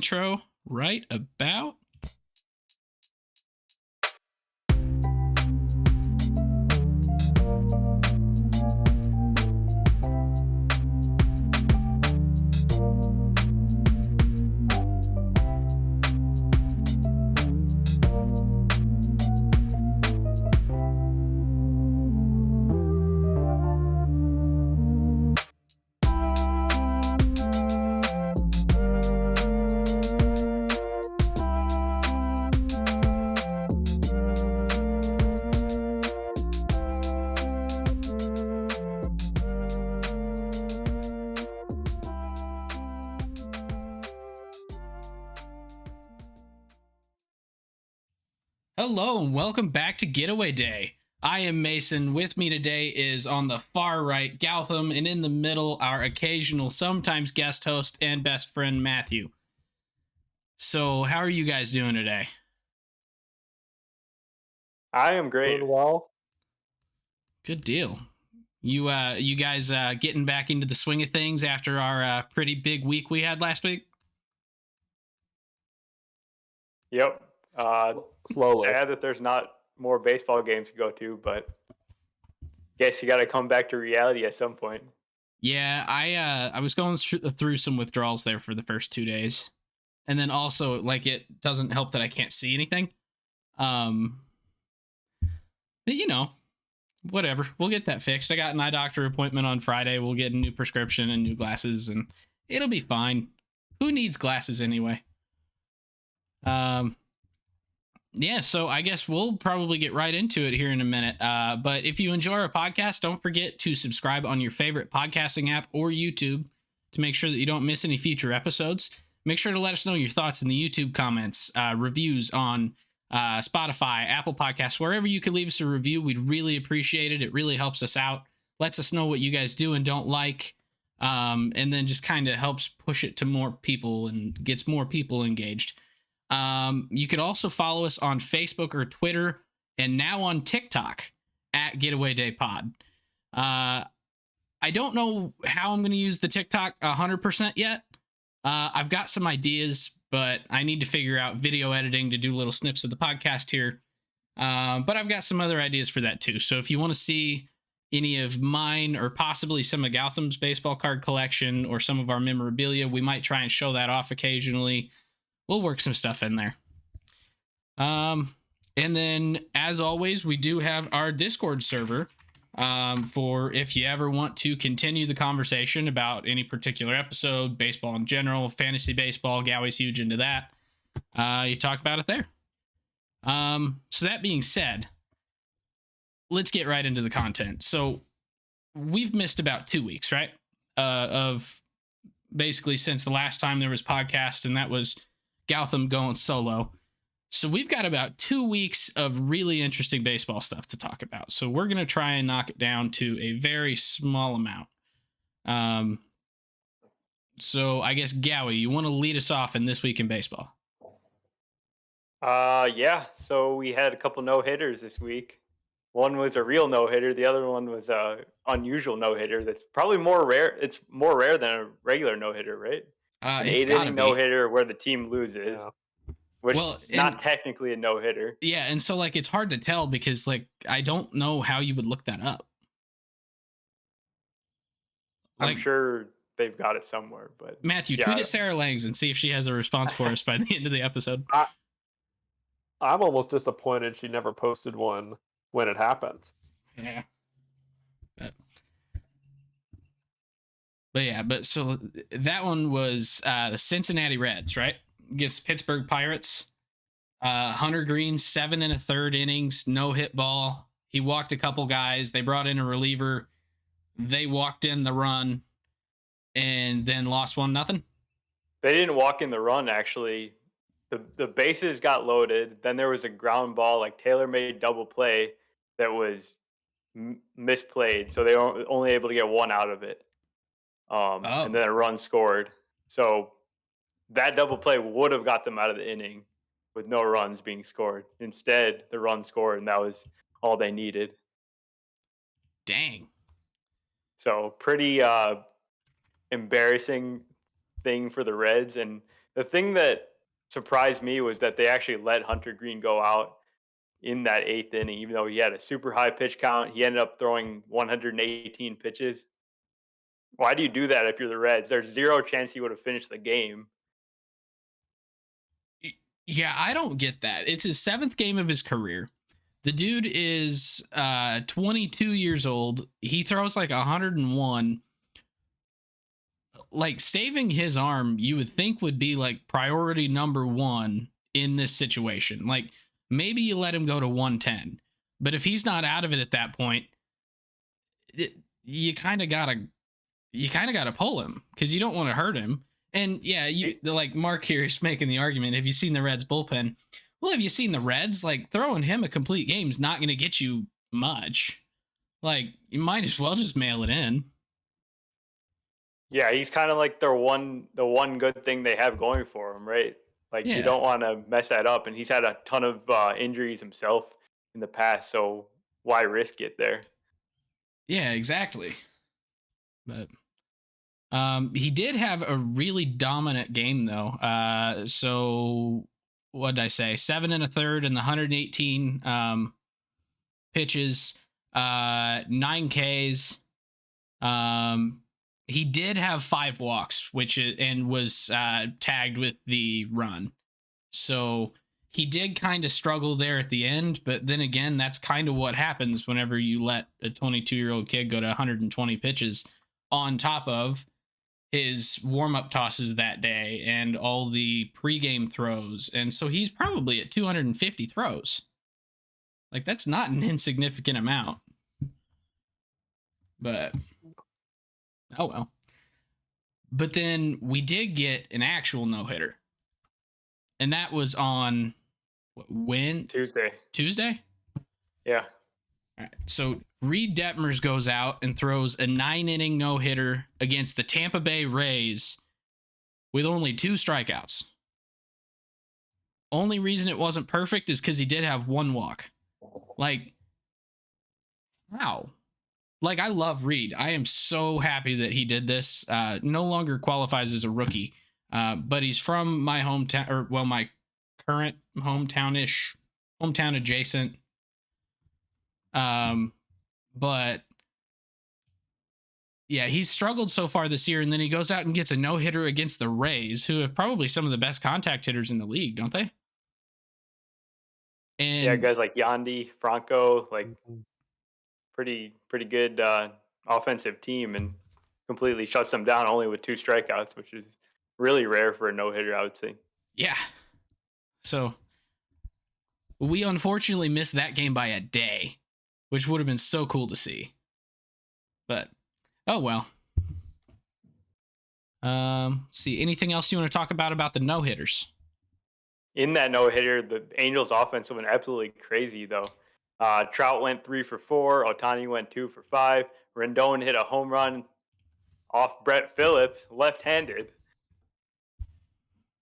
Intro right about Hello and welcome back to Getaway Day. I am Mason. With me today is on the far right Gautham, and in the middle our occasional, sometimes guest host and best friend Matthew. So, how are you guys doing today? I am great. Doing well. Good deal. You guys getting back into the swing of things after our pretty big week we had last week? Yep. Slowly. Sad that there's not more baseball games to go to, but guess you got to come back to reality at some point. Yeah, I was going through some withdrawals there for the first 2 days, and then also like it doesn't help that I can't see anything. Um, but whatever. We'll get that fixed. I got an eye doctor appointment on Friday. We'll get a new prescription and new glasses, and it'll be fine. Who needs glasses anyway? Yeah, so I guess we'll probably get right into it here in a minute. But if you enjoy our podcast, don't forget to subscribe on your favorite podcasting app or YouTube to make sure that you don't miss any future episodes. Make sure to let us know your thoughts in the YouTube comments, reviews on Spotify, Apple Podcasts, wherever you could leave us a review. We'd really appreciate it. It really helps us out, lets us know what you guys do and don't like, and then just kind of helps push it to more people and gets more people engaged. You could also follow us on Facebook or Twitter, and now on TikTok at Getaway Day Pod. I don't know how I'm going to use the TikTok 100% yet. I've got some ideas, but I need to figure out video editing to do little snips of the podcast here. But I've got some other ideas for that too. So if you want to see any of mine or possibly some of Gautham's baseball card collection or some of our memorabilia, we might try and show that off occasionally. We'll work some stuff in there. And then, as always, we do have our Discord server for if you ever want to continue the conversation about any particular episode, baseball in general, fantasy baseball. Gowie's huge into that. You talk about it there. So that being said, let's get right into the content. So we've missed about 2 weeks, right? Of basically since the last time there was podcast, and that was Gautham going solo. So we've got about 2 weeks of really interesting baseball stuff to talk about. So we're going to try and knock it down to a very small amount. So I guess, Gowie, you want to lead us off in This Week in Baseball? Yeah. So we had a couple no-hitters this week. One was a real no-hitter. The other one was a unusual no-hitter. That's probably more rare. It's more rare than a regular no-hitter, right? An It's gotta 8-inning be. no-hitter where the team loses, Yeah. which Well, is not technically a no-hitter. Yeah, and so like it's hard to tell because like I don't know how you would look that up. I'm sure they've got it somewhere, but Matthew, tweet at Sarah Langs and see if she has a response for us by the end of the episode. I'm almost disappointed she never posted one when it happened. Yeah. But so that one was the Cincinnati Reds, right? Against Pittsburgh Pirates. Hunter Green, 7 1/3 innings, no hit ball. He walked a couple guys. They brought in a reliever. They walked in the run and then lost 1-0. They didn't walk in the run, actually. The bases got loaded. Then there was a ground ball, like tailor-made double play that was misplayed, so they were only able to get one out of it. And then a run scored. So that double play would have got them out of the inning with no runs being scored. Instead, the run scored, and that was all they needed. Dang. So pretty embarrassing thing for the Reds, and The thing that surprised me was that they actually let Hunter Green go out in that 8th inning, even though he had a super high pitch count. He ended up throwing 118 pitches. Why do you do that if you're the Reds? There's zero chance he would have finished the game. Yeah, I don't get that. It's his 7th game of his career. The dude is 22 years old. He throws like 101. Like, saving his arm, you would think would be like priority number 1 in this situation. Like, maybe you let him go to 110. But if he's not out of it at that point, you kind of gotta pull him, because you don't want to hurt him. And yeah, like Mark here is making the argument. Have you seen the Reds bullpen? Well, have you seen the Reds? Like, throwing him a complete game is not going to get you much. Like, you might as well just mail it in. Yeah, he's kind of like the one good thing they have going for him, right? Like, you don't want to mess that up. And he's had a ton of injuries himself in the past, so why risk it there? Yeah, exactly. But he did have a really dominant game, though. So what did I say? 7 1/3 in the 118 pitches, 9 Ks. He did have 5 walks, and was tagged with the run. So he did kind of struggle there at the end, but then again, that's kind of what happens whenever you let a 22-year-old kid go to 120 pitches on top of his warm-up tosses that day and all the pregame throws. And so he's probably at 250 throws. Like, that's not an insignificant amount. But oh well. But then we did get an actual no-hitter. And that was on when? Tuesday? Yeah. All right. So Reed Detmers goes out and throws a 9-inning no-hitter against the Tampa Bay Rays with only 2 strikeouts. Only reason it wasn't perfect is because he did have 1 walk. Like, wow. Like, I love Reed. I am so happy that he did this. No longer qualifies as a rookie, but he's from my hometown, or well, my current hometown adjacent. But yeah, he's struggled so far this year, and then he goes out and gets a no-hitter against the Rays, who have probably some of the best contact hitters in the league, don't they? And yeah, guys like Yandy, Franco, like pretty good offensive team, and completely shuts them down only with 2 strikeouts, which is really rare for a no-hitter, I would say. Yeah. So we unfortunately missed that game by a day, which would have been so cool to see. But oh well. See, anything else you want to talk about the no-hitters? In that no-hitter, the Angels' offense went absolutely crazy, though. Trout went 3 for 4. Ohtani went 2 for 5. Rendon hit a home run off Brett Phillips, left-handed.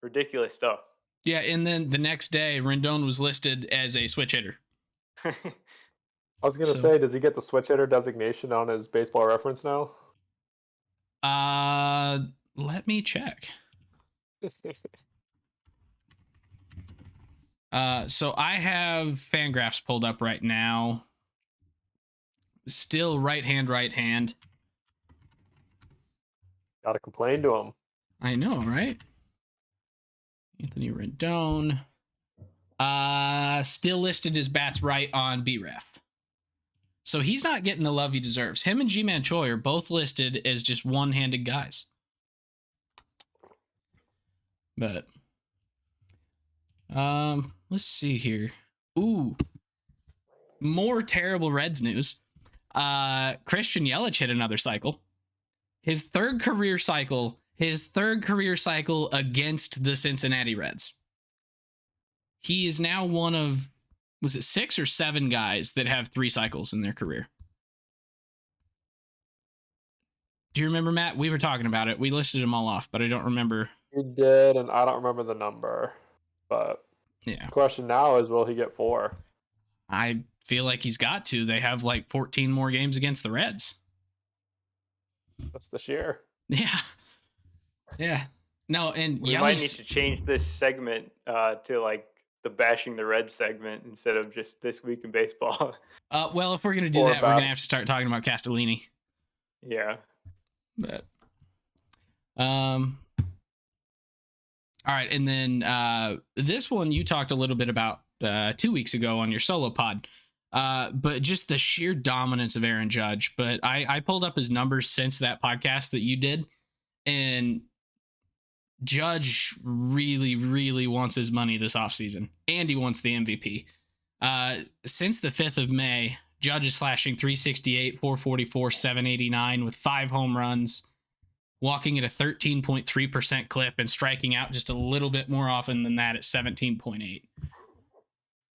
Ridiculous stuff. Yeah, and then the next day, Rendon was listed as a switch hitter. I was going to say, does he get the switch hitter designation on his Baseball Reference now? Let me check. So I have Fangraphs pulled up right now. Still right hand. Gotta complain to him. I know, right? Anthony Rendon. Still listed as bats right on BREF. So he's not getting the love he deserves. Him and G-Man Choi are both listed as just one-handed guys. But let's see here. Ooh. More terrible Reds news. Christian Yelich hit another cycle. His third career cycle against the Cincinnati Reds. He is now one of, was it 6 or 7 guys that have 3 cycles in their career? Do you remember, Matt? We were talking about it. We listed them all off, but I don't remember. He did, and I don't remember the number. But yeah, the question now is, will he get 4? I feel like he's got to. They have like 14 more games against the Reds. That's this year. Yeah. Yeah. No, and We might need Yelich. to change this segment to like the bashing the Reds segment instead of just this week in baseball. Well, if we're gonna do Or that, we're about gonna have to start talking about Castellini. Yeah. But all right, and then this one you talked a little bit about 2 weeks ago on your solo pod. But just the sheer dominance of Aaron Judge. But I pulled up his numbers since that podcast that you did, and Judge really, really wants his money this offseason, and he wants the MVP. Since the 5th of May, Judge is slashing 368, 444, 789 with 5 home runs, walking at a 13.3% clip and striking out just a little bit more often than that at 17.8.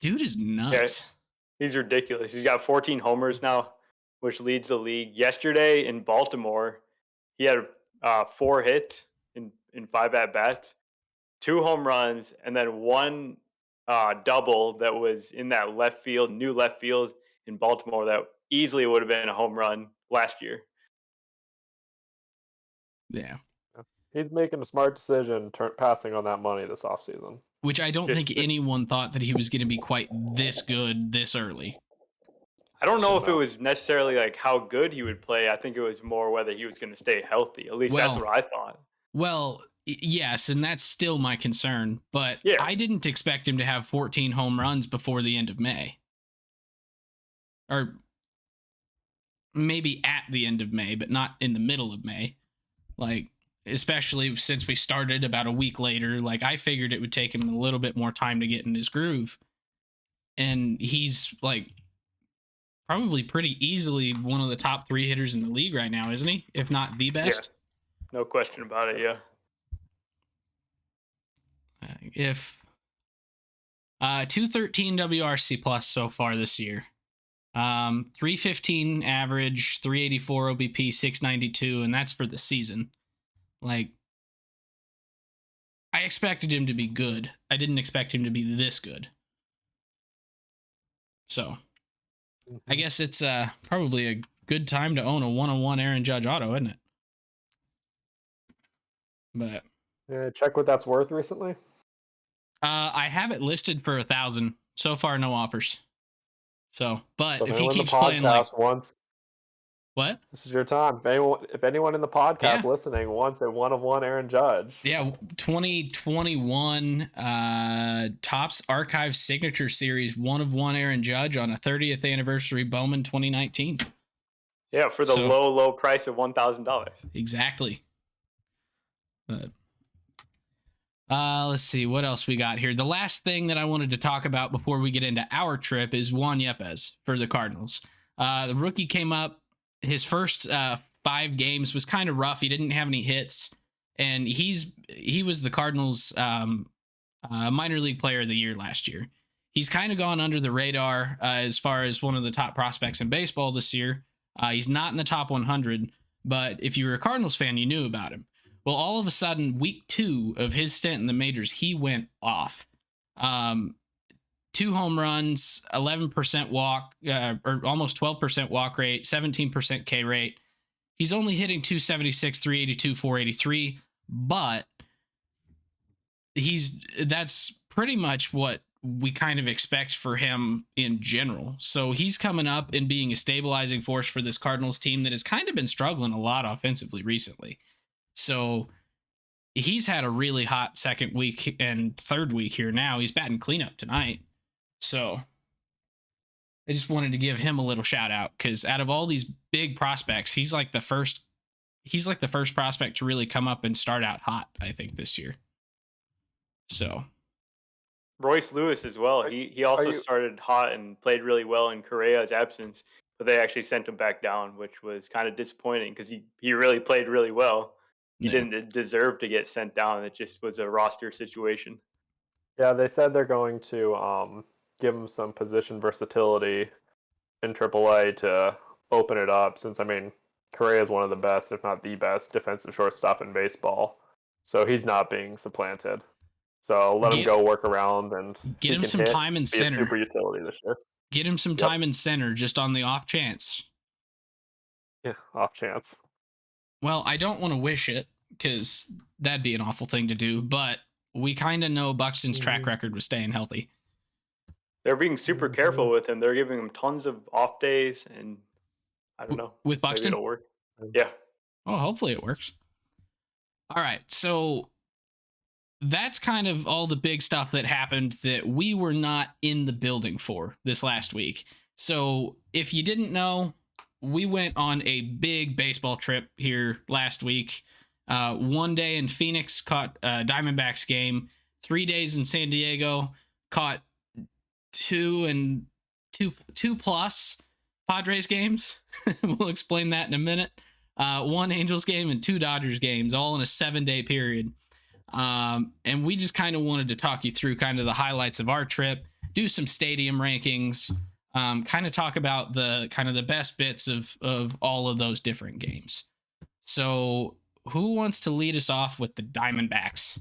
Dude is nuts. Yeah, he's ridiculous. He's got 14 homers now, which leads the league. Yesterday in Baltimore, he had 4 hits in 5 at bats, 2 home runs, and then 1 double that was in that new left field in Baltimore that easily would have been a home run last year. Yeah. he's making a smart decision passing on that money this offseason. Which I don't think anyone thought that he was going to be quite this good this early. I don't know if it was necessarily like how good he would play. I think it was more whether he was going to stay healthy. At least that's what I thought. Well, yes, and that's still my concern. But I didn't expect him to have 14 home runs before the end of May. Or maybe at the end of May, but not in the middle of May. Like, especially since we started about a week later, like I figured it would take him a little bit more time to get in his groove. And he's like probably pretty easily one of the top 3 hitters in the league right now, isn't he? If not the best. Yeah. No question about it, yeah. If 213 WRC plus so far this year. 315 average, 384 OBP, 692, and that's for the season. Like, I expected him to be good. I didn't expect him to be this good. So, I guess it's probably a good time to own a 101 Aaron Judge auto, isn't it? But check what that's worth recently. I have it listed for 1,000. So far, no offers. So, but if he anyone in keeps the playing like podcast wants, what? this is your time. If anyone in the podcast listening wants a 101 Aaron Judge. Yeah, 2021 Topps Archive Signature Series 101 Aaron Judge on a 30th anniversary Bowman 2019. Yeah, for the low price of $1,000. Exactly. But let's see what else we got here. The last thing that I wanted to talk about before we get into our trip is Juan Yepez for the Cardinals. The rookie came up. His first 5 games was kind of rough. He didn't have any hits, and he was the Cardinals' minor league player of the year last year. He's kind of gone under the radar as far as one of the top prospects in baseball this year. He's not in the top 100, but if you were a Cardinals fan, you knew about him. Well, all of a sudden, week 2 of his stint in the majors, he went off. 2 home runs, 11% walk, or almost 12% walk rate, 17% K rate. He's only hitting 276, 382, 483, but that's pretty much what we kind of expect for him in general. So he's coming up and being a stabilizing force for this Cardinals team that has kind of been struggling a lot offensively recently. So he's had a really hot second week and third week here now. He's batting cleanup tonight. So I just wanted to give him a little shout out because out of all these big prospects, he's like the first prospect to really come up and start out hot, I think, this year. So Royce Lewis as well. He also started hot and played really well in Correa's absence, but they actually sent him back down, which was kind of disappointing because he really played really well. He didn't deserve to get sent down. It just was a roster situation. Yeah, they said they're going to give him some position versatility in AAA to open it up since, I mean, Correa is one of the best, if not the best, defensive shortstop in baseball. So he's not being supplanted. So let him go work around and get him some time in center. Super utility this year. Get him some time in center just on the off chance. Yeah, off chance. Well, I don't want to wish it, because that'd be an awful thing to do. But we kind of know Buxton's track record was staying healthy. They're being super careful with him. They're giving him tons of off days, and I don't know. With Buxton? Maybe it'll work. Yeah. Oh, hopefully it works. All right, so that's kind of all the big stuff that happened that we were not in the building for this last week. So if you didn't know, we went on a big baseball trip here last week. 1 day in Phoenix, caught Diamondbacks game. 3 days in San Diego, caught two plus Padres games. We'll explain that in a minute. 1 Angels game and 2 Dodgers games, all in a 7-day period. And we just kind of wanted to talk you through kind of the highlights of our trip, do some stadium rankings, kind of talk about the best bits of all of those different games. So who wants to lead us off with the Diamondbacks?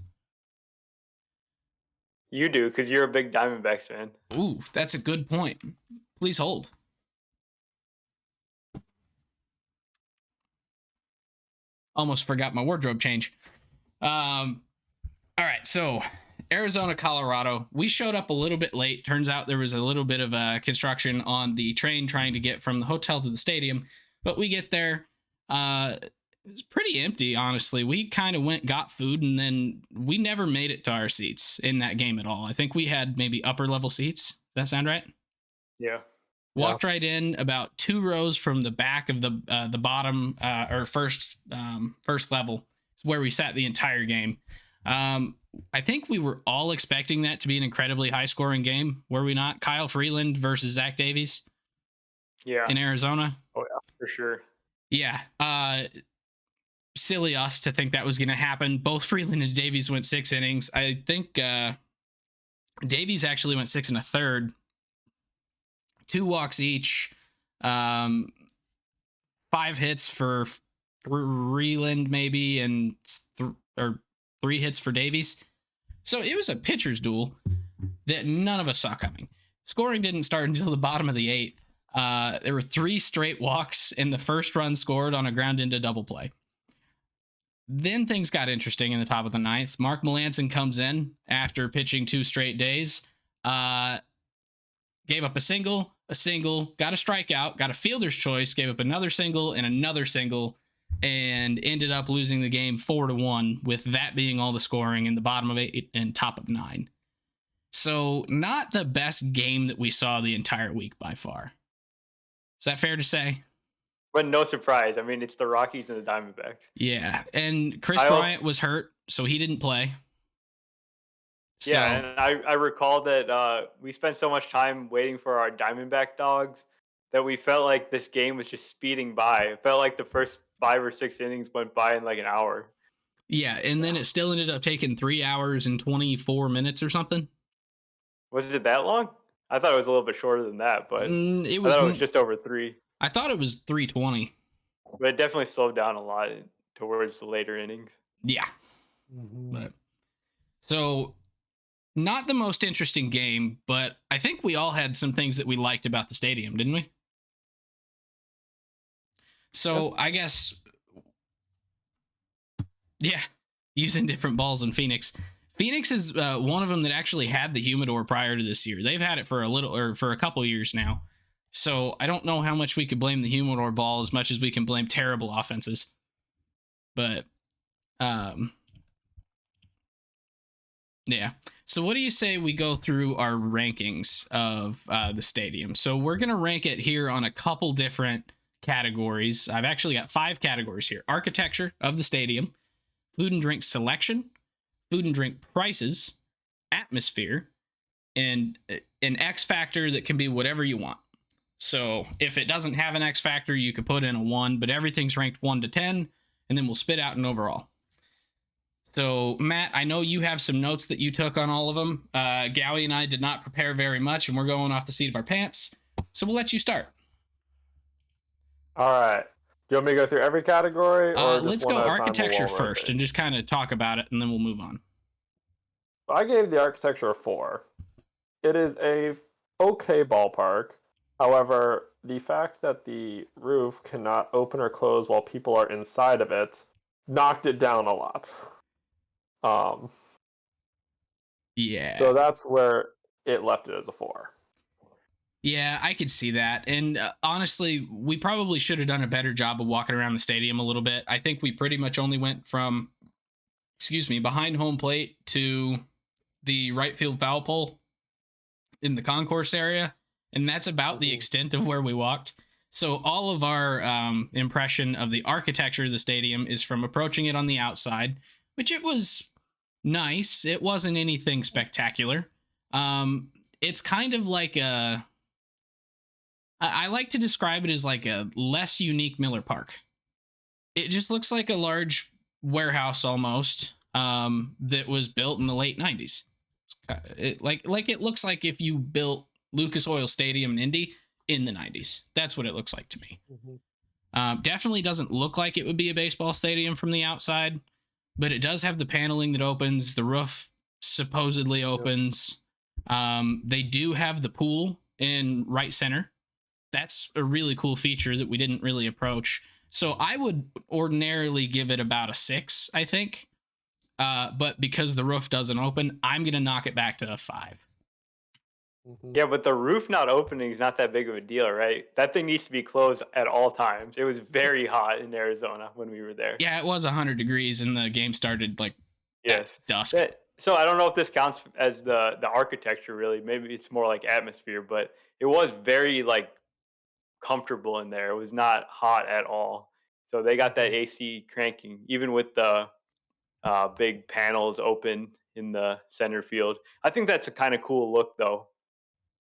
You do, because you're a big Diamondbacks fan. Ooh, that's a good point. Please hold. Almost forgot my wardrobe change. All right, so Arizona, Colorado. We showed up a little bit late. Turns out there was a little bit of construction on the train trying to get from the hotel to the stadium. But we get there. It was pretty empty, honestly. We kind of got food, and then we never made it to our seats in that game at all. I think we had maybe upper level seats. Does that sound right? Yeah. Walked right in about 2 rows from the back of the bottom or first level. It's where we sat the entire game. I think we were all expecting that to be an incredibly high scoring game, were we not? Kyle Freeland versus Zach Davies. Yeah. In Arizona. Oh yeah, for sure. Yeah. Silly us to think that was going to happen. Both Freeland and Davies went 6 innings. I think Davies actually went 6 1/3. 2 walks each. 5 hits for Freeland maybe, and 3 hits for Davies. So it was a pitcher's duel that none of us saw coming. Scoring didn't start until the bottom of the 8th. There were 3 straight walks, and the first run scored on a ground into double play. Then things got interesting in the top of the 9th. Mark Melancon comes in after pitching 2 straight days. Gave up a single, got a strikeout, got a fielder's choice, gave up another single, and ended up losing the game 4-1, with that being all the scoring in the bottom of 8 and top of 9. So not the best game that we saw the entire week by far. Is that fair to say? But no surprise. I mean, it's the Rockies and the Diamondbacks. Yeah, and Chris Bryant was hurt, so he didn't play. So, yeah, and I recall that we spent so much time waiting for our Diamondback dogs that we felt like this game was just speeding by. It felt like the first 5 or 6 innings went by in like an hour. Yeah, and then it still ended up taking 3 hours and 24 minutes or something. Was it that long? I thought it was a little bit shorter than that, but it was just over 3. I thought it was 3:20. But it definitely slowed down a lot towards the later innings. Yeah. But, so, not the most interesting game, but I think we all had some things that we liked about the stadium, didn't we? So, I guess, yeah, using different balls in Phoenix. Phoenix is one of them that actually had the humidor prior to this year. They've had it for a couple years now. So I don't know how much we could blame the humidor ball as much as we can blame terrible offenses. But, yeah. So what do you say we go through our rankings of the stadium? So we're going to rank it here on a couple different categories. I've actually got 5 categories here. Architecture of the stadium, food and drink selection, food and drink prices, atmosphere, and an X factor that can be whatever you want. So if it doesn't have an X factor, you could put in a 1, but everything's ranked 1 to 10, and then we'll spit out an overall. So, Matt, I know you have some notes that you took on all of them. Gowie and I did not prepare very much, and we're going off the seat of our pants. So we'll let you start. All right. Do you want me to go through every category? Or let's go architecture first and just kind of talk about it, and then we'll move on. I gave the architecture a 4. It is a okay ballpark. However, the fact that the roof cannot open or close while people are inside of it knocked it down a lot. Yeah. So that's where it left it as a 4. Yeah, I could see that. And honestly, we probably should have done a better job of walking around the stadium a little bit. I think we pretty much only went from, behind home plate to the right field foul pole in the concourse area. And that's about the extent of where we walked. So all of our impression of the architecture of the stadium is from approaching it on the outside, which it was nice. It wasn't anything spectacular. It's kind of like I like to describe it as like a less unique Miller Park. It just looks like a large warehouse almost that was built in the late 90s. It looks like if you built Lucas Oil Stadium in Indy in the 90s. That's what it looks like to me. Definitely doesn't look like it would be a baseball stadium from the outside, but it does have the paneling that opens. The roof supposedly opens. They do have the pool in right center. That's a really cool feature that we didn't really approach. So I would ordinarily give it about a 6, I think. But because the roof doesn't open, I'm going to knock it back to a 5. Yeah, but the roof not opening is not that big of a deal, right? That thing needs to be closed at all times. It was very hot in Arizona when we were there. Yeah, it was 100 degrees and the game started like at dusk. So I don't know if this counts as the architecture really. Maybe it's more like atmosphere, but it was very like comfortable in there. It was not hot at all. So they got that AC cranking, even with the big panels open in the center field. I think that's a kind of cool look, though.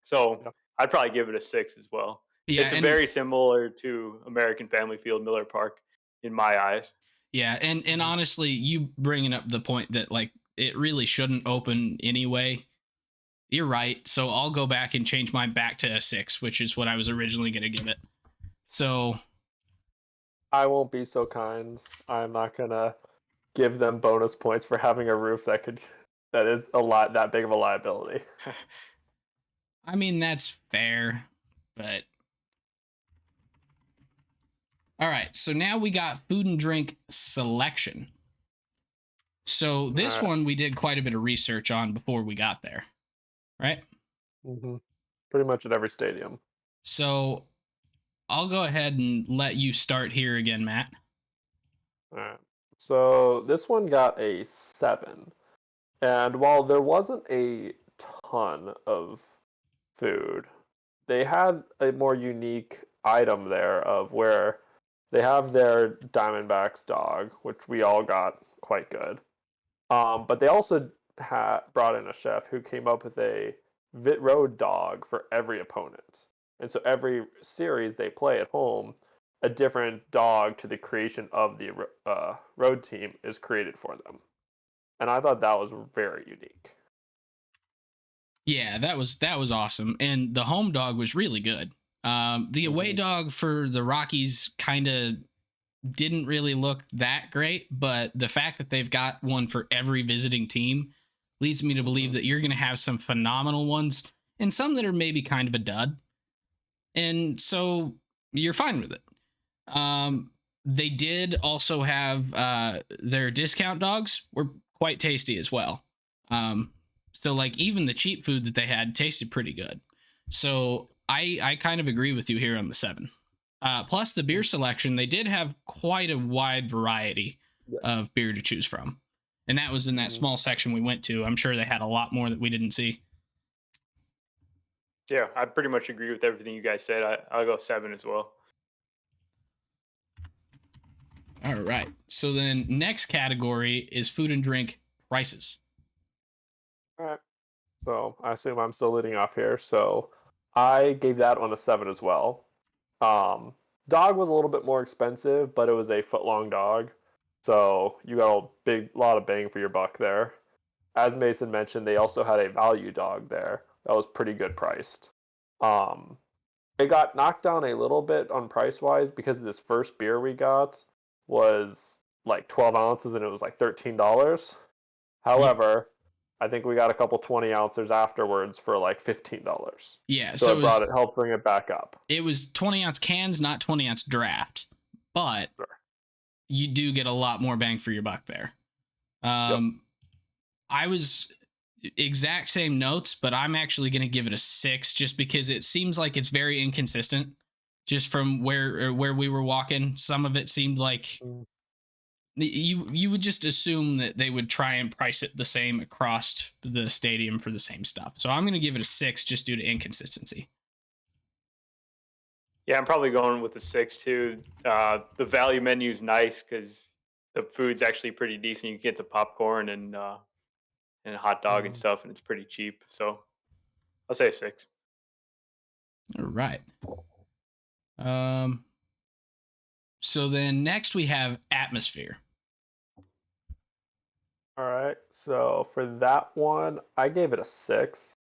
So I'd probably give it a 6 as well. Yeah, it's very similar to American Family Field, Miller Park, in my eyes. Yeah, and honestly, you bringing up the point that like it really shouldn't open anyway. You're right. So I'll go back and change mine back to a 6, which is what I was originally going to give it. So I won't be so kind. I'm not gonna give them bonus points for having a roof that is that big of a liability. I mean, that's fair, but all right. So now we got food and drink selection. So this one we did quite a bit of research on before we got there, right? Pretty much at every stadium. So I'll go ahead and let you start here again, Matt. All right. So this one got a 7. And while there wasn't a ton of food, they had a more unique item there of where they have their Diamondbacks dog, which we all got quite good. But they also brought in a chef who came up with a Vit Road dog for every opponent. And so every series they play at home, a different dog to the creation of the road team is created for them. And I thought that was very unique. Yeah, that was awesome. And the home dog was really good. The away dog for the Rockies kind of didn't really look that great, but the fact that they've got one for every visiting team leads me to believe that you're going to have some phenomenal ones and some that are maybe kind of a dud. And so you're fine with it. They did also have their discount dogs were quite tasty as well. So like even the cheap food that they had tasted pretty good. So I kind of agree with you here on the 7. Plus the beer selection, they did have quite a wide variety of beer to choose from. And that was in that small section we went to. I'm sure they had a lot more that we didn't see. Yeah, I pretty much agree with everything you guys said. I'll go 7 as well. All right. So then next category is food and drink prices. All right. So I assume I'm still leading off here. So I gave that one a 7 as well. Dog was a little bit more expensive, but it was a foot-long dog. So you got a lot of bang for your buck there. As Mason mentioned, they also had a value dog there that was pretty good priced. It got knocked down a little bit on price-wise because this first beer we got was like 12 ounces and it was like $13. However, I think we got a couple 20 ounces afterwards for like $15. Yeah, so it helped bring it back up. It was 20 ounce cans, not 20 ounce draft. But you do get a lot more bang for your buck there. I was exact same notes, but I'm actually going to give it a 6 just because it seems like it's very inconsistent. Just from where we were walking, some of it seemed like you would just assume that they would try and price it the same across the stadium for the same stuff. So I'm going to give it a 6 just due to inconsistency. Yeah, I'm probably going with the 6 too. The value menu is nice because the food's actually pretty decent. You get the popcorn and a hot dog and stuff, and it's pretty cheap. So I'll say 6. All right. So then next we have atmosphere. All right. So for that one, I gave it a 6.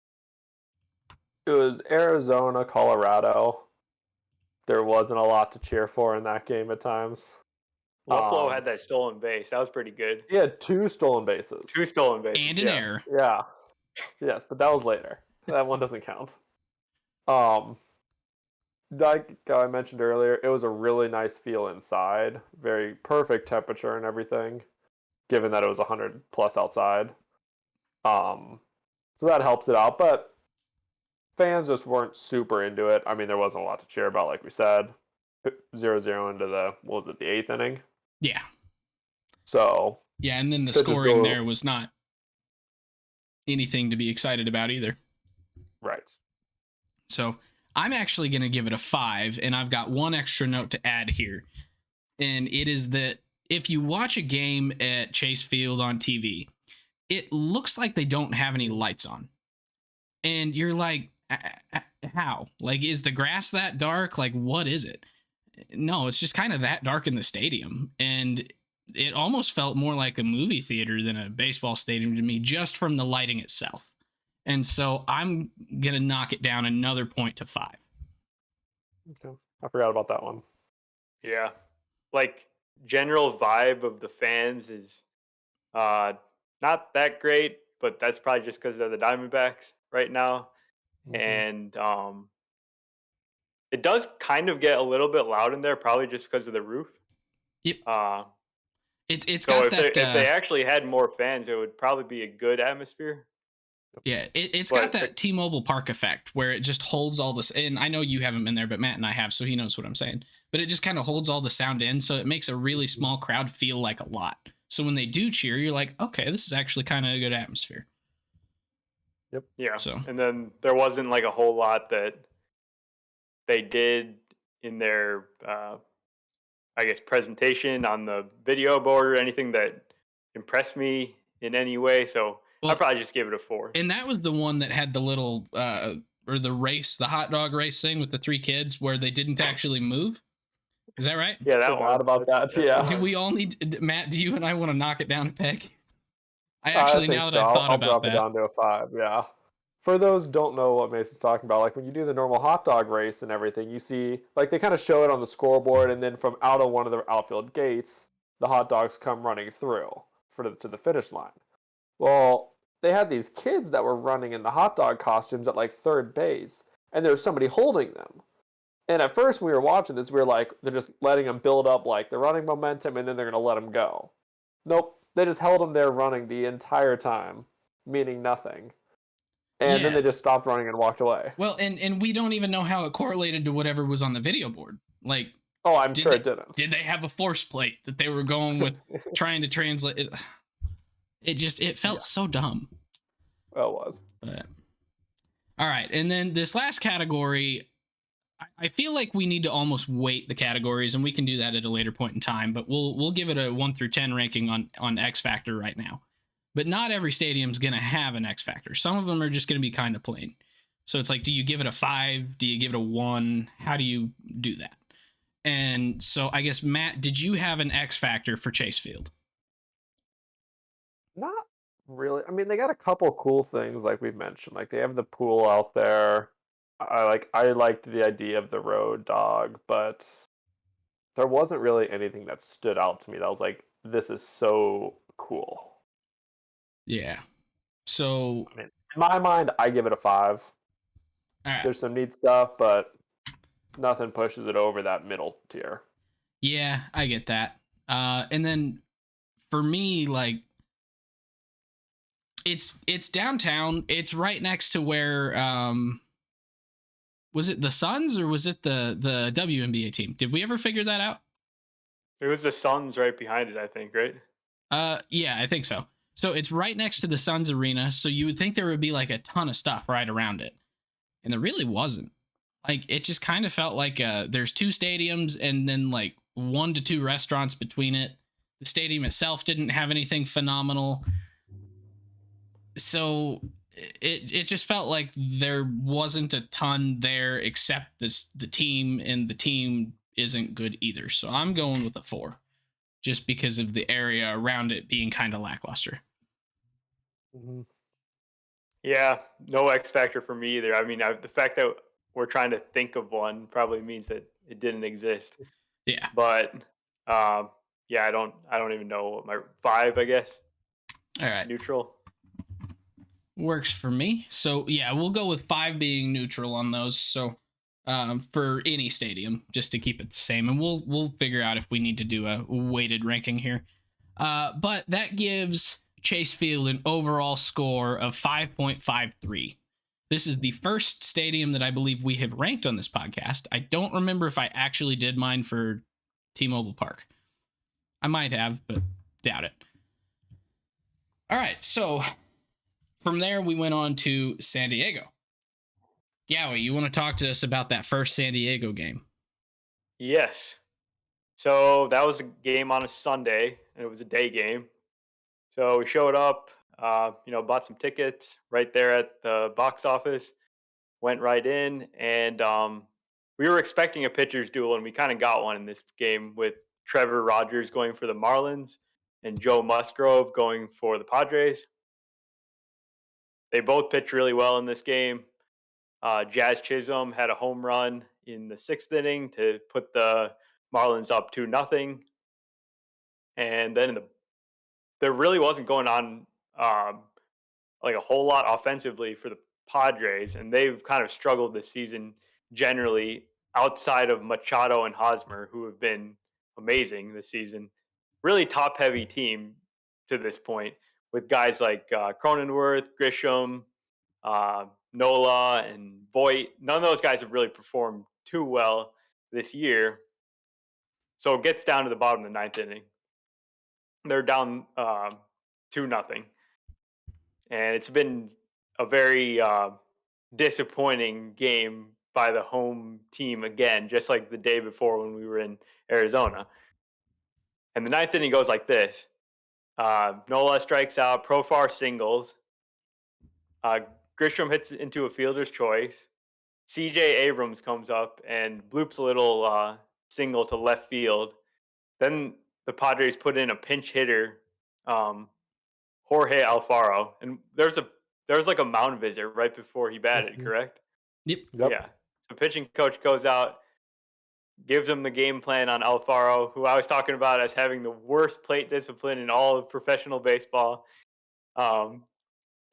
It was Arizona, Colorado. There wasn't a lot to cheer for in that game at times. Luplow had that stolen base. That was pretty good. He had 2 stolen bases. 2 stolen bases. And an error. Yeah. Yes, but that was later. That one doesn't count. Like I mentioned earlier, it was a really nice feel inside. Very perfect temperature and everything, given that it was 100 plus outside. So that helps it out, but fans just weren't super into it. I mean, there wasn't a lot to cheer about, like we said. 0-0 into the 8th inning? Yeah. So yeah, and then the scoring there was not anything to be excited about either. Right. So I'm actually going to give it a 5, and I've got one extra note to add here. And it is that if you watch a game at Chase Field on TV, it looks like they don't have any lights on. And you're like, how? Like, is the grass that dark? Like, what is it? No, it's just kind of that dark in the stadium. And it almost felt more like a movie theater than a baseball stadium to me, just from the lighting itself. And so I'm going to knock it down another point to 5. Okay. I forgot about that one. Yeah. Like, general vibe of the fans is not that great, but that's probably just because they're the Diamondbacks right now. And it does kind of get a little bit loud in there, probably just because of the roof. Yep. It's so got if that. If they actually had more fans, it would probably be a good atmosphere. Yeah, it's got that T-Mobile Park effect where it just holds all this. And I know you haven't been there, but Matt and I have, so he knows what I'm saying. But it just kind of holds all the sound in, so it makes a really small crowd feel like a lot. So when they do cheer, you're like, okay, this is actually kind of a good atmosphere. Yep. Yeah. So and then there wasn't like a whole lot that they did in their, I guess, presentation on the video board or anything that impressed me in any way. So I'd probably just give it a 4. And that was the one that had the little or the race, the hot dog race thing with the 3 kids where they didn't actually move. Is that right? Yeah, that one. About that. Yeah. Do we all need, Matt? Do you and I want to knock it down a peg? I actually, now that I've thought I'll about drop that, it down to a 5. Yeah. For those who don't know what Mason's talking about, like when you do the normal hot dog race and everything, you see, like they kind of show it on the scoreboard, and then from out of one of the outfield gates, the hot dogs come running through to the finish line. Well, they had these kids that were running in the hot dog costumes at like third base, and there was somebody holding them. And at first, when we were watching this, we were like, they're just letting them build up like the running momentum, and then they're going to let them go. Nope, they just held them there running the entire time, meaning nothing. And then they just stopped running and walked away. Well, and we don't even know how it correlated to whatever was on the video board. Like, oh, I'm sure it didn't. Did they have a force plate that they were going with trying to translate? It felt so dumb. Well, it was. But, all right, and then this last category, I feel like we need to almost weight the categories, and we can do that at a later point in time. But we'll give it a 1 through 10 ranking on X Factor right now. But not every stadium's going to have an X Factor. Some of them are just going to be kind of plain. So it's like, do you give it a 5? Do you give it a 1? How do you do that? And so I guess, Matt, did you have an X Factor for Chase Field? Not really. I mean, they got a couple cool things like we've mentioned. Like they have the pool out there. I liked the idea of the road dog, but there wasn't really anything that stood out to me that was like, this is so cool. Yeah. So I mean, in my mind, I give it a 5. All right. There's some neat stuff, but nothing pushes it over that middle tier. Yeah, I get that. And then for me, like, it's downtown. It's right next to where was it the Suns or was it the WNBA team? Did we ever figure that out? It was the Suns right behind it, I think, right? Yeah, I think so. So it's right next to the Suns arena, so you would think there would be like a ton of stuff right around it. And there really wasn't. Like, it just kind of felt like there's two stadiums and then like 1 to 2 restaurants between it. The stadium itself didn't have anything phenomenal. So it just felt like there wasn't a ton there except the team, and the team isn't good either. So I'm going with a 4, just because of the area around it being kind of lackluster. Mm-hmm. Yeah, no X factor for me either. I mean, the fact that we're trying to think of one probably means that it didn't exist. Yeah. But yeah, I don't even know what my 5, I guess. All right. Neutral. Works for me. So yeah, we'll go with 5 being neutral on those. So for any stadium, just to keep it the same, and we'll figure out if we need to do a weighted ranking here. But that gives Chase Field an overall score of 5.53. This is the first stadium that I believe we have ranked on this podcast. I don't remember if I actually did mine for T-Mobile Park. I might have, but doubt it. All right, so from there, we went on to San Diego. Yowie, you want to talk to us about that first San Diego game? Yes. So that was a game on a Sunday, and it was a day game. So we showed up, bought some tickets right there at the box office, went right in, and we were expecting a pitcher's duel, and we kind of got one in this game with Trevor Rogers going for the Marlins and Joe Musgrove going for the Padres. They both pitched really well in this game. Jazz Chisholm had a home run in the 6th inning to put the Marlins up 2-0. And then there really wasn't going on like a whole lot offensively for the Padres, and they've kind of struggled this season generally outside of Machado and Hosmer, who have been amazing this season. Really top heavy team to this point with guys like Cronenworth, Grisham, Nola, and Voit. None of those guys have really performed too well this year. So it gets down to the bottom of the 9th inning. They're down 2-0. And it's been a very disappointing game by the home team again, just like the day before when we were in Arizona. And the 9th inning goes like this. Nola strikes out, Profar singles. Grisham hits into a fielder's choice. C.J. Abrams comes up and bloops a little single to left field. Then the Padres put in a pinch hitter, Jorge Alfaro, and there's like a mound visit right before he batted, correct? Yep. Yeah. So pitching coach goes out, gives him the game plan on Alfaro, who I was talking about as having the worst plate discipline in all of professional baseball.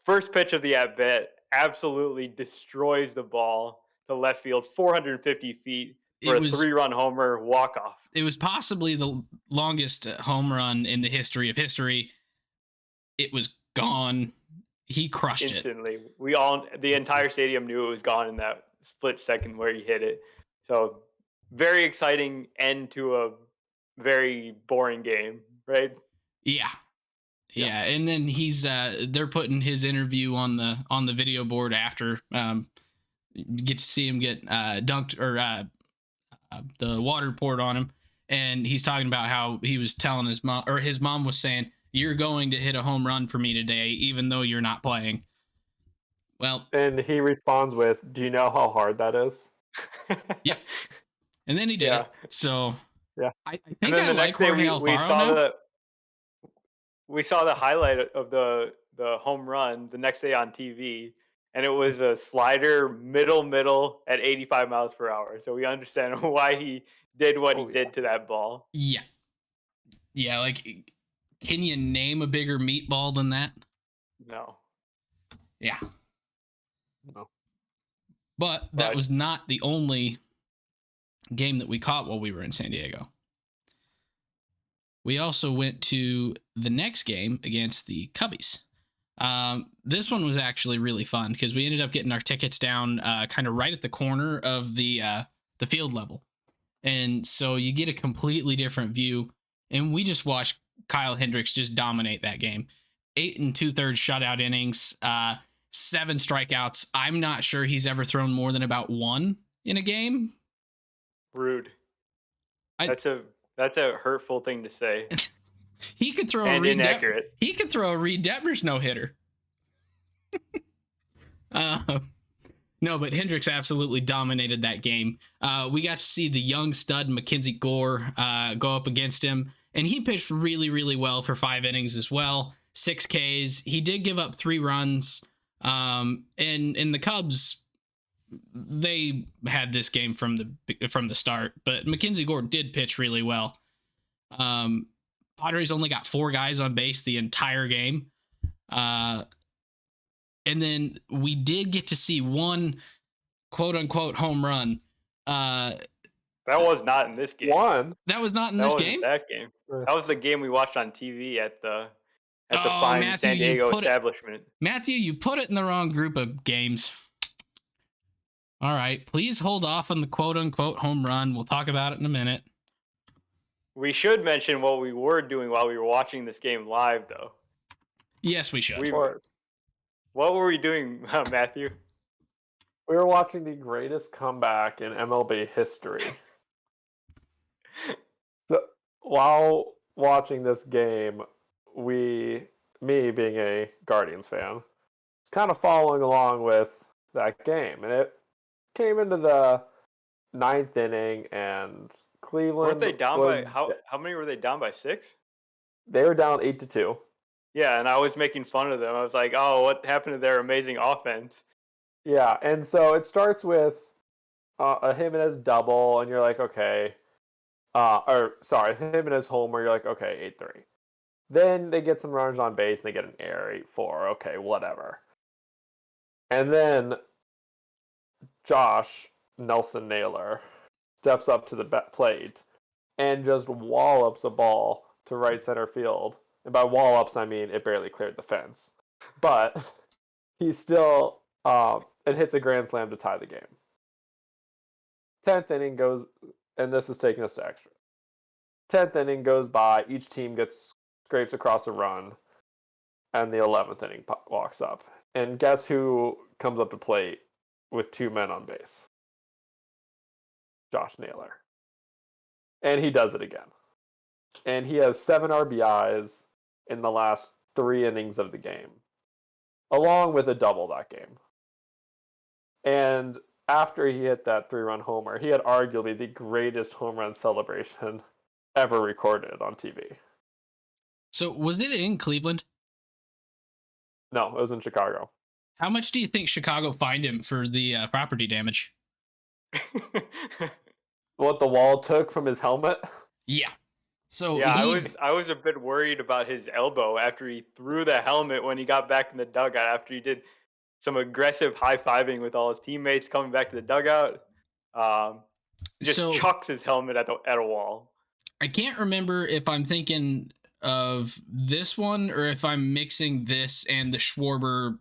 First pitch of the at bat absolutely destroys the ball to left field, 450 feet for a 3-run homer walk off. It was possibly the longest home run in the history of history. It was gone. He crushed instantly. The entire stadium knew it was gone in that split second where he hit it. So very exciting end to a very boring game, right? Yeah. And then they're putting his interview on the video board after. Get to see him get dunked or the water poured on him, and he's talking about how he was telling his mom was saying, "You're going to hit a home run for me today, even though you're not playing." Well, and he responds with, "Do you know how hard that is?" Yep. And then he did it. So yeah, I think I like Jorge Alfaro we saw the highlight of the home run the next day on TV, and it was a slider middle at 85 miles per hour. So we understand why he did what he did to that ball. Yeah. Yeah, like, can you name a bigger meatball than that? No. Yeah. No. But that was not the only game that we caught while we were in San Diego. we also went to the next game against the Cubbies. This one was actually really fun because we ended up getting our tickets down kind of right at the corner of the field level. And so you get a completely different view. And we just watched Kyle Hendricks just dominate that game. 8 2/3 shutout innings, 7 strikeouts. I'm not sure he's ever thrown more than about 1 in a game. Rude. That's a hurtful thing to say. He could throw and inaccurate. He could throw a Reed Detmers no-hitter. No, but Hendricks absolutely dominated that game. We got to see the young stud Mackenzie Gore go up against him, and he pitched really, really well for 5 innings as well. 6 Ks. He did give up 3 runs. And the Cubs, they had this game from the start, but Mackenzie Gore did pitch really well. Padres only got 4 guys on base the entire game. And then we did get to see 1 quote unquote home run. That was not in this game. That was not in this game? That game. That was the game we watched on TV at the fine Matthew, San Diego establishment. Matthew, you put it in the wrong group of games. All right. Please hold off on the quote unquote home run. We'll talk about it in a minute. We should mention what we were doing while we were watching this game live, though. Yes, we should. What were we doing, Matthew? We were watching the greatest comeback in MLB history. So while watching this game, me being a Guardians fan, was kind of following along with that game. And it came into the 9th inning, and Cleveland... Weren't they down by... How many were they down by? 6? They were down 8-2. Yeah, and I was making fun of them. I was like, oh, what happened to their amazing offense? Yeah, and so it starts with a Jimenez double, and you're like, okay. Jimenez homer, you're like, okay, 8-3. Then they get some runners on base, and they get an error, 8-4. Okay, whatever. And then Josh Nelson Naylor steps up to the plate and just wallops a ball to right center field. And by wallops, I mean it barely cleared the fence. But he still it hits a grand slam to tie the game. 10th inning goes, and this is taking us to extra. 10th inning goes by, each team scrapes across a run, and the 11th inning walks up. And guess who comes up to plate with 2 men on base? Josh Naylor. And he does it again. And he has 7 RBIs in the last 3 innings of the game, along with a double that game. And after he hit that 3-run homer, he had arguably the greatest home run celebration ever recorded on TV. So was it in Cleveland? No, it was in Chicago. How much do you think Chicago fined him for the property damage? What the wall took from his helmet? Yeah. So yeah, I was a bit worried about his elbow after he threw the helmet when he got back in the dugout after he did some aggressive high-fiving with all his teammates coming back to the dugout. Just chucks his helmet at a wall. I can't remember if I'm thinking of this one or if I'm mixing this and the Schwarber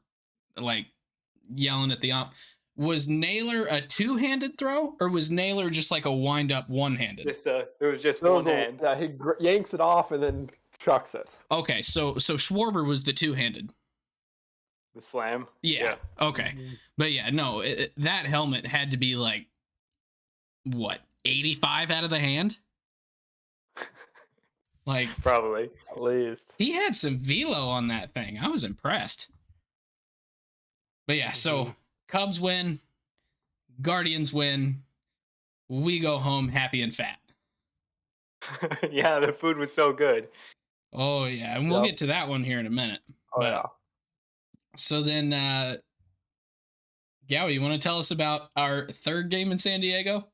like yelling at the ump. Was Naylor a 2-handed throw, or was Naylor just like a wind-up one-handed? It was just one hand. Yeah, he yanks it off and then chucks it. Okay, so Schwarber was the 2-handed. The slam? Yeah. Okay. But yeah, no, that helmet had to be like, what, 85 out of the hand? Like, probably. At least. He had some velo on that thing. I was impressed. But yeah, so Cubs win, Guardians win, we go home happy and fat. Yeah, the food was so good. Oh, yeah, and we'll get to that one here in a minute. Yeah. So then, Gowie, you want to tell us about our third game in San Diego?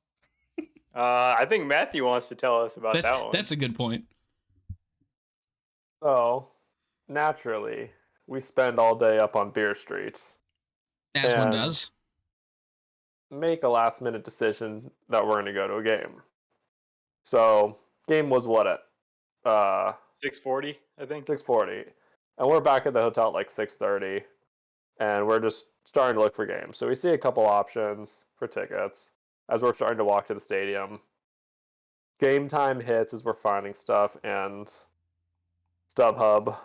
I think Matthew wants to tell us about that one. That's a good point. So, naturally, we spend all day up on Beer Street. As one does. Make a last-minute decision that we're going to go to a game. So, game was what, at 6:40, I think. 6:40, and we're back at the hotel at like 6:30, and we're just starting to look for games. So we see a couple options for tickets as we're starting to walk to the stadium. Game time hits as we're finding stuff, and StubHub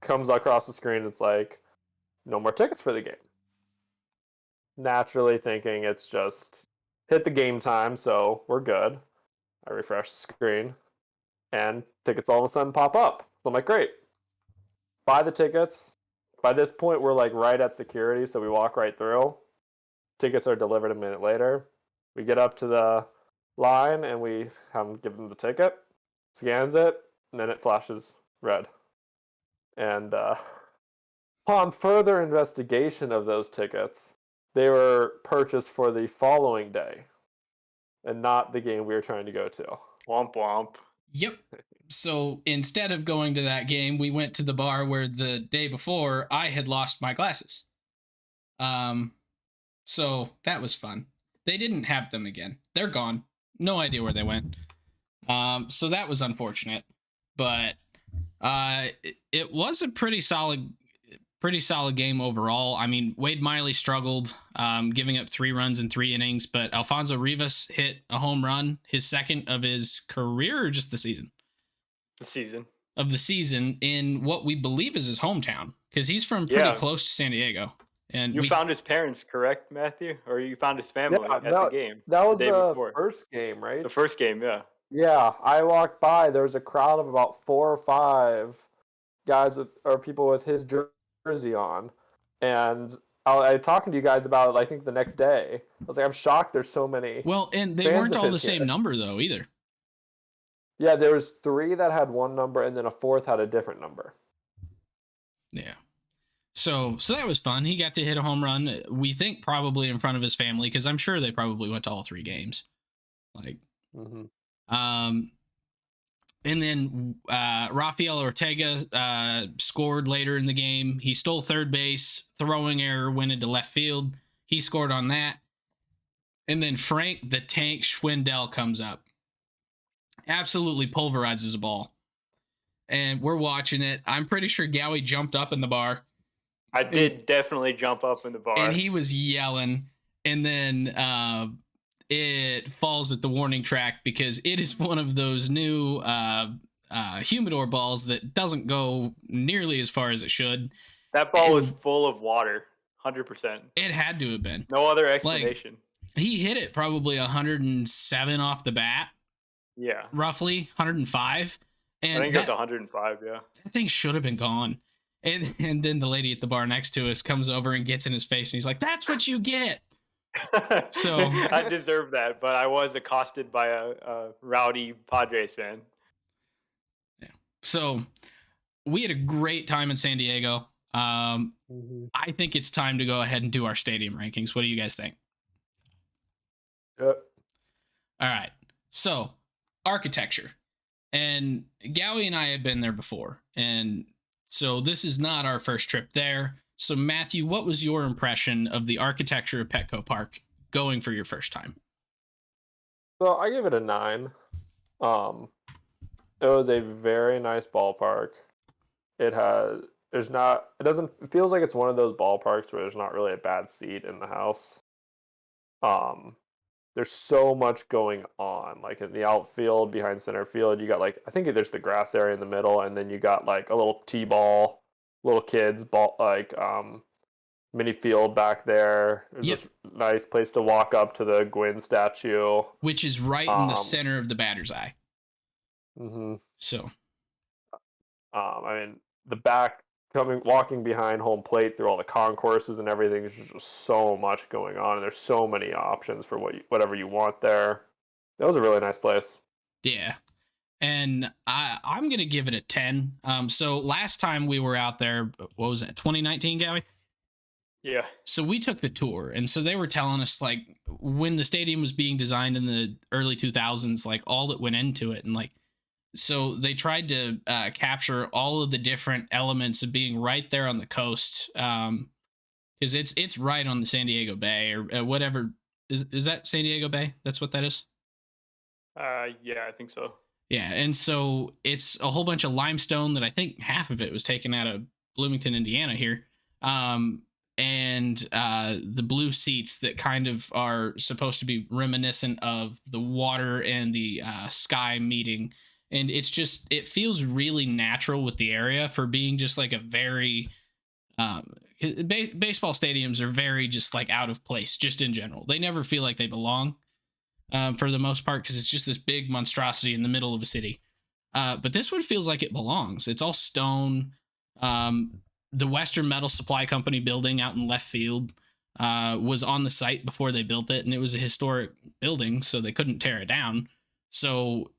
comes across the screen. It's like, no more tickets for the game. Naturally thinking it's just hit the game time, so we're good. I refresh the screen, and tickets all of a sudden pop up. So I'm like, great. Buy the tickets. By this point, we're like right at security, so we walk right through. Tickets are delivered a minute later. We get up to the line, and we have him give them the ticket, scans it, and then it flashes red. And upon further investigation of those tickets, they were purchased for the following day and not the game we were trying to go to. Womp womp. Yep. So instead of going to that game, we went to the bar where the day before I had lost my glasses. So that was fun. They didn't have them again. They're gone. No idea where they went. So that was unfortunate, but it was a pretty solid game overall. I mean, Wade Miley struggled, giving up 3 runs in 3 innings, but Alfonso Rivas hit a home run, his second of his career, or just the season? Of the season in what we believe is his hometown, because he's from pretty close to San Diego. And you found his parents, correct, Matthew? Or you found his family at the game? That was the first game, right? The first game, yeah. Yeah, I walked by. There was a crowd of about 4 or 5 guys or people with his jersey on, and I talking to you guys about it, I think the next day. I was like, I'm shocked there's so many. Well, and they weren't all the same number though either. Yeah, there was 3 that had one number, and then a 4th had a different number. Yeah. So that was fun. He got to hit a home run. We think probably in front of his family, because I'm sure they probably went to all 3 games. Like, and then Rafael Ortega scored later in the game. He stole third base, throwing error went into left field. He scored on that. And then Frank the Tank Schwindel comes up. Absolutely pulverizes a ball. And we're watching it. I'm pretty sure Gowie jumped up in the bar. I did definitely jump up in the bar. And he was yelling. And then it falls at the warning track because it is one of those new humidor balls that doesn't go nearly as far as it should. That ball was full of water, 100%. It had to have been. No other explanation. Like, he hit it probably 107 off the bat. Yeah. Roughly 105. And I think it's 105, yeah. That thing should have been gone. And then the lady at the bar next to us comes over and gets in his face, and he's like, "That's what you get." So I deserve that, but I was accosted by a rowdy Padres fan. Yeah. So we had a great time in San Diego. I think it's time to go ahead and do our stadium rankings. What do you guys think? Yep. All right. So architecture, and Gowie and I have been there before, and so this is not our first trip there. So Matthew, what was your impression of the architecture of Petco Park going for your first time? So I give it a 9. It was a very nice ballpark. It feels like it's one of those ballparks where there's not really a bad seat in the house. There's so much going on, like in the outfield behind center field. You got I think there's the grass area in the middle, and then you got like a little t-ball, little kids ball, mini field back there. There's this nice place to walk up to the Gwynn statue, which is right in the center of the batter's eye. So, I mean, the back walking behind home plate through all the concourses and everything is just so much going on, and there's so many options for whatever you want there. That was a really nice place. Yeah. And I'm going to give it a 10. So last time we were out there, what was that, 2019, Gowie? Yeah. So we took the tour, and so they were telling us, like, when the stadium was being designed in the early 2000s, like, all that went into it, and, like, so they tried to capture all of the different elements of being right there on the coast, because it's right on the San Diego Bay, or whatever. Is that San Diego Bay? That's what that is? Yeah, I think so. Yeah, and so it's a whole bunch of limestone that I think half of it was taken out of Bloomington, Indiana here. And the blue seats that kind of are supposed to be reminiscent of the water and the sky meeting. And it feels really natural with the area for being just like a very, baseball stadiums are very just like out of place, just in general. They never feel like they belong for the most part because it's just this big monstrosity in the middle of a city. But this one feels like it belongs. It's all stone. The Western Metal Supply Company building out in left field was on the site before they built it, and it was a historic building, so they couldn't tear it down. So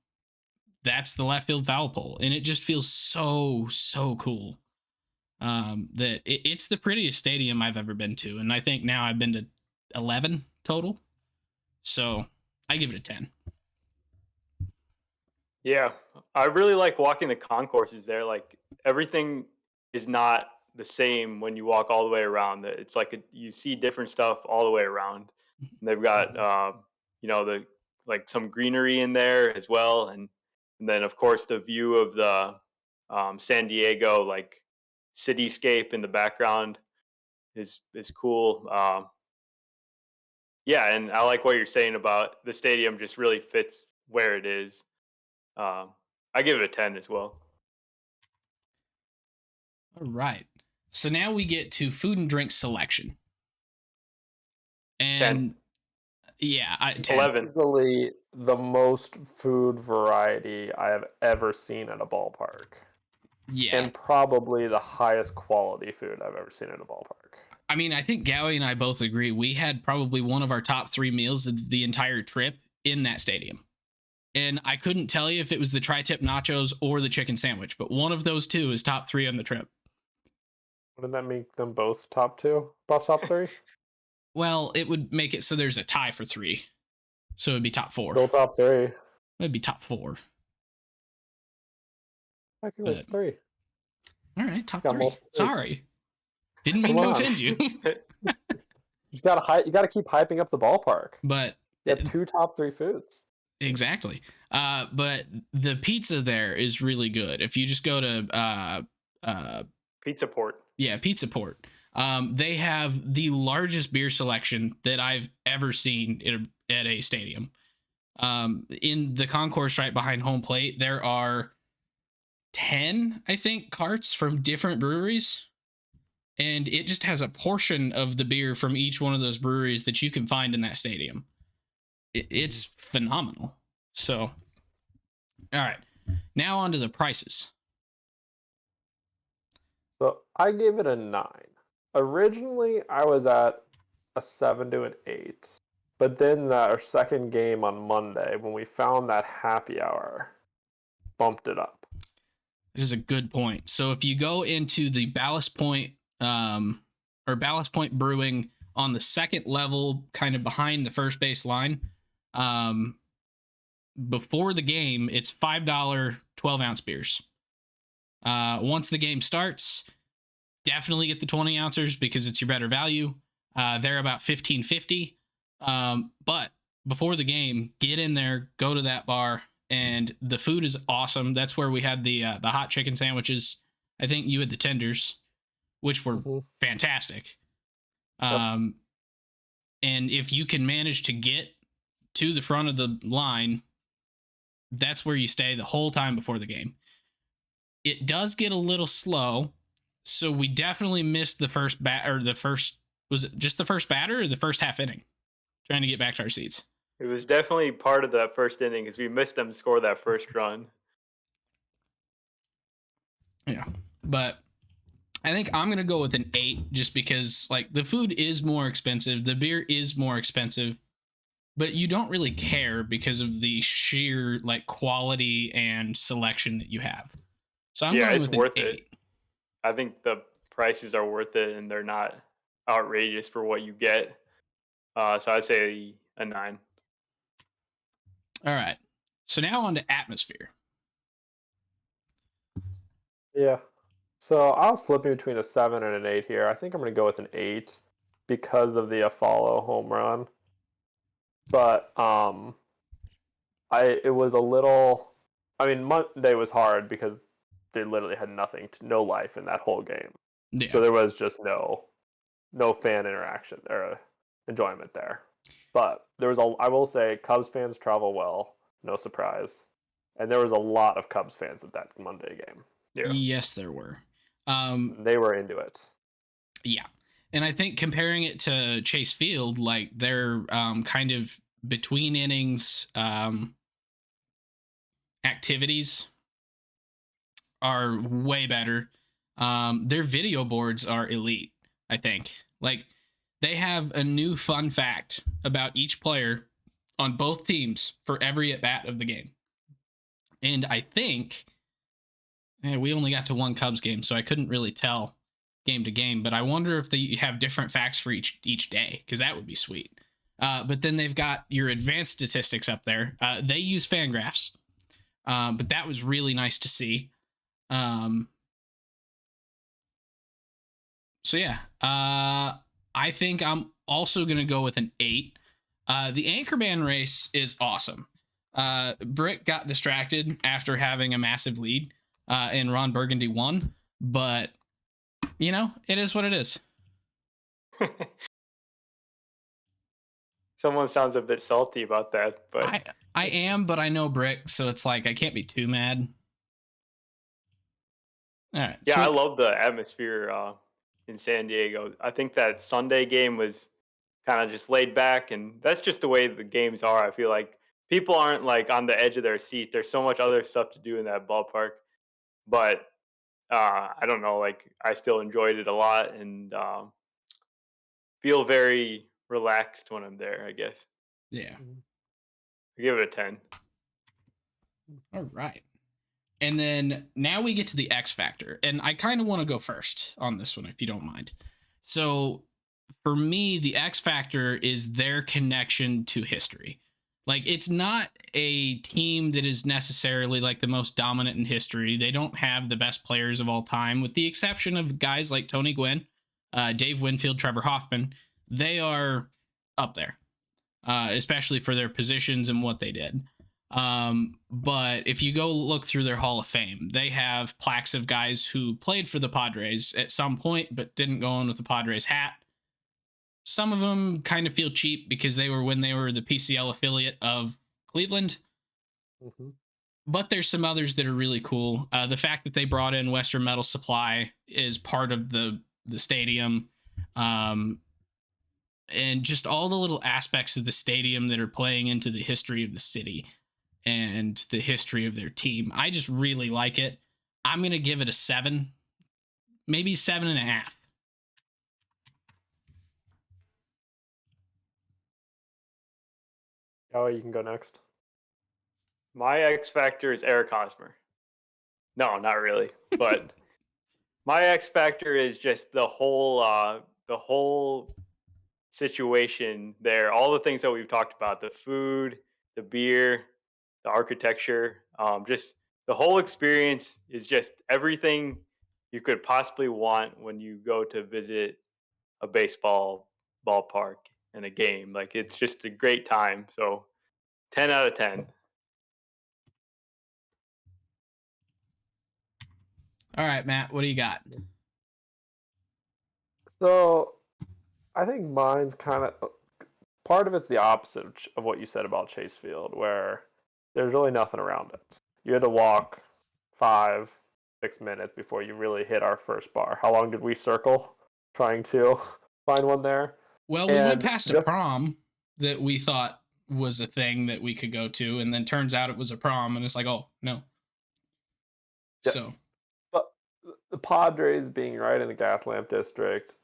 that's the left field foul pole, and it just feels so cool. That it's the prettiest stadium I've ever been to, and I think now I've been to 11 total. So I give it a 10. Yeah, I really like walking the concourses there. Like everything is not the same when you walk all the way around. It's like you see different stuff all the way around. And they've got the like some greenery in there as well, and then of course the view of the San Diego like cityscape in the background is cool. Yeah, and I like what you're saying about the stadium just really fits where it is. I give it a 10 as well. All right. So now we get to food and drink selection. And 10. yeah, 10. 11. Easily the most food variety I have ever seen at a ballpark. Yeah. And probably the highest quality food I've ever seen at a ballpark. I mean, I think Gowie and I both agree. We had probably one of our top 3 meals of the entire trip in that stadium. And I couldn't tell you if it was the tri-tip nachos or the chicken sandwich, but one of those two is top 3 on the trip. Wouldn't that make them both top 2? Both top 3? Well, it would make it so there's a tie for 3. So it'd be top 4. Still top 3. It'd be top 4. I think it's 3. All right, top 3. Sorry. Didn't mean Come to on. offend you. You gotta keep hyping up the ballpark. But you have 2 top 3 foods. Exactly. But the pizza there is really good. If you just go to Pizza Port. Yeah, Pizza Port. They have the largest beer selection that I've ever seen at a stadium. In the concourse right behind home plate, there are 10, I think, carts from different breweries. And it just has a portion of the beer from each one of those breweries that you can find in that stadium. It's phenomenal. So, all right. Now on to the prices. So I gave it a 9. Originally, I was at a 7 to an 8. But then our second game on Monday, when we found that happy hour, bumped it up. It is a good point. So if you go into the Ballast Point or Ballast Point Brewing on the second level, kind of behind the first base line, before the game, it's $5 12-ounce beers. Once the game starts, definitely get the 20 ounces because it's your better value. They're about $15.50. But before the game, get in there, go to that bar, and the food is awesome. That's where we had the hot chicken sandwiches. I think you had the tenders, which were fantastic. Yep. And if you can manage to get to the front of the line, that's where you stay the whole time before the game. It does get a little slow, so we definitely missed the first was it just the first batter or the first half inning? Trying to get back to our seats. It was definitely part of that first inning because we missed them score that first run. Yeah, but I think I'm going to go with an 8 just because like the food is more expensive. The beer is more expensive, but you don't really care because of the sheer like quality and selection that you have. So I'm going with worth an 8. it. I think the prices are worth it and they're not outrageous for what you get. So I'd say a 9. All right. So now on to atmosphere. Yeah. So I was flipping between a 7 and an 8 here. I think I'm going to go with an 8 because of the follow home run. But it was a little I mean, Monday was hard because they literally had no life in that whole game. Yeah. So there was just no fan interaction or enjoyment there. But I will say, Cubs fans travel well, no surprise. And there was a lot of Cubs fans at that Monday game. Yeah. Yes, there were. They were into it. Yeah. And I think comparing it to Chase Field, like their kind of between innings activities are way better. Their video boards are elite, I think. Like they have a new fun fact about each player on both teams for every at bat of the game. And I think we only got to one Cubs game, so I couldn't really tell game to game, but I wonder if they have different facts for each day, because that would be sweet. But then they've got your advanced statistics up there. They use Fangraphs, but that was really nice to see. So yeah, I think I'm also gonna go with an 8. The Anchorman race is awesome. Brick got distracted after having a massive lead, and Ron Burgundy won, but it is what it is. Someone sounds a bit salty about that, but I am, but I know Brick, so it's like I can't be too mad. All right. yeah, I love the atmosphere in San Diego. I think that Sunday game was kind of just laid back, and that's just the way the games are. I feel like people aren't like on the edge of their seat. There's so much other stuff to do in that ballpark, but I don't know. Like I still enjoyed it a lot, and feel very relaxed when I'm there. I guess. Yeah. I give it a 10. All right. And then now we get to the X Factor. And I kind of want to go first on this one, if you don't mind. So for me, the X Factor is their connection to history. Like, it's not a team that is necessarily like the most dominant in history. They don't have the best players of all time, with the exception of guys like Tony Gwynn, Dave Winfield, Trevor Hoffman. They are up there, especially for their positions and what they did. But if you go look through their Hall of Fame, they have plaques of guys who played for the Padres at some point, but didn't go on with the Padres hat. Some of them kind of feel cheap because when they were the PCL affiliate of Cleveland. Mm-hmm. But there's some others that are really cool. The fact that they brought in Western Metal Supply is part of the stadium. And just all the little aspects of the stadium that are playing into the history of the city and the history of their team. I just really like it. I'm going to give it a 7, maybe 7.5. Oh, you can go next. My X factor is Eric Hosmer. No, not really. But my X factor is just the whole situation there. All the things that we've talked about: the food, the beer, the architecture. Just the whole experience is just everything you could possibly want when you go to visit a baseball ballpark and a game. Like it's just a great time. So 10 out of 10. All right, Matt, what do you got? So, I think mine's kind of part of it's the opposite of what you said about Chase Field, where there's really nothing around it. You had to walk 5-6 minutes before you really hit our first bar. How long did we circle trying to find one there? Well, we went past a prom that we thought was a thing that we could go to, and then turns out it was a prom, and it's like, oh, no. Yes. So, but the Padres being right in the gas lamp district,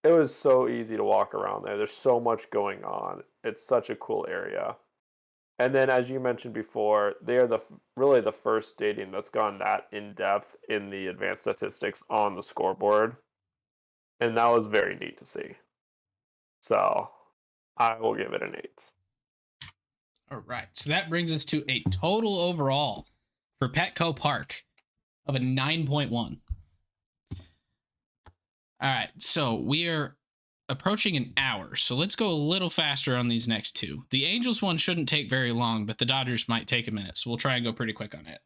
it was so easy to walk around there. There's so much going on. It's such a cool area. And then, as you mentioned before, they are really the first stadium that's gone that in depth in the advanced statistics on the scoreboard, and that was very neat to see. So, I will give it an 8. all right. So that brings us to a total overall for Petco Park of a 9.1. All right. So we are approaching an hour, so let's go a little faster on these next two. The Angels one shouldn't take very long, but the Dodgers might take a minute, so we'll try and go pretty quick on it.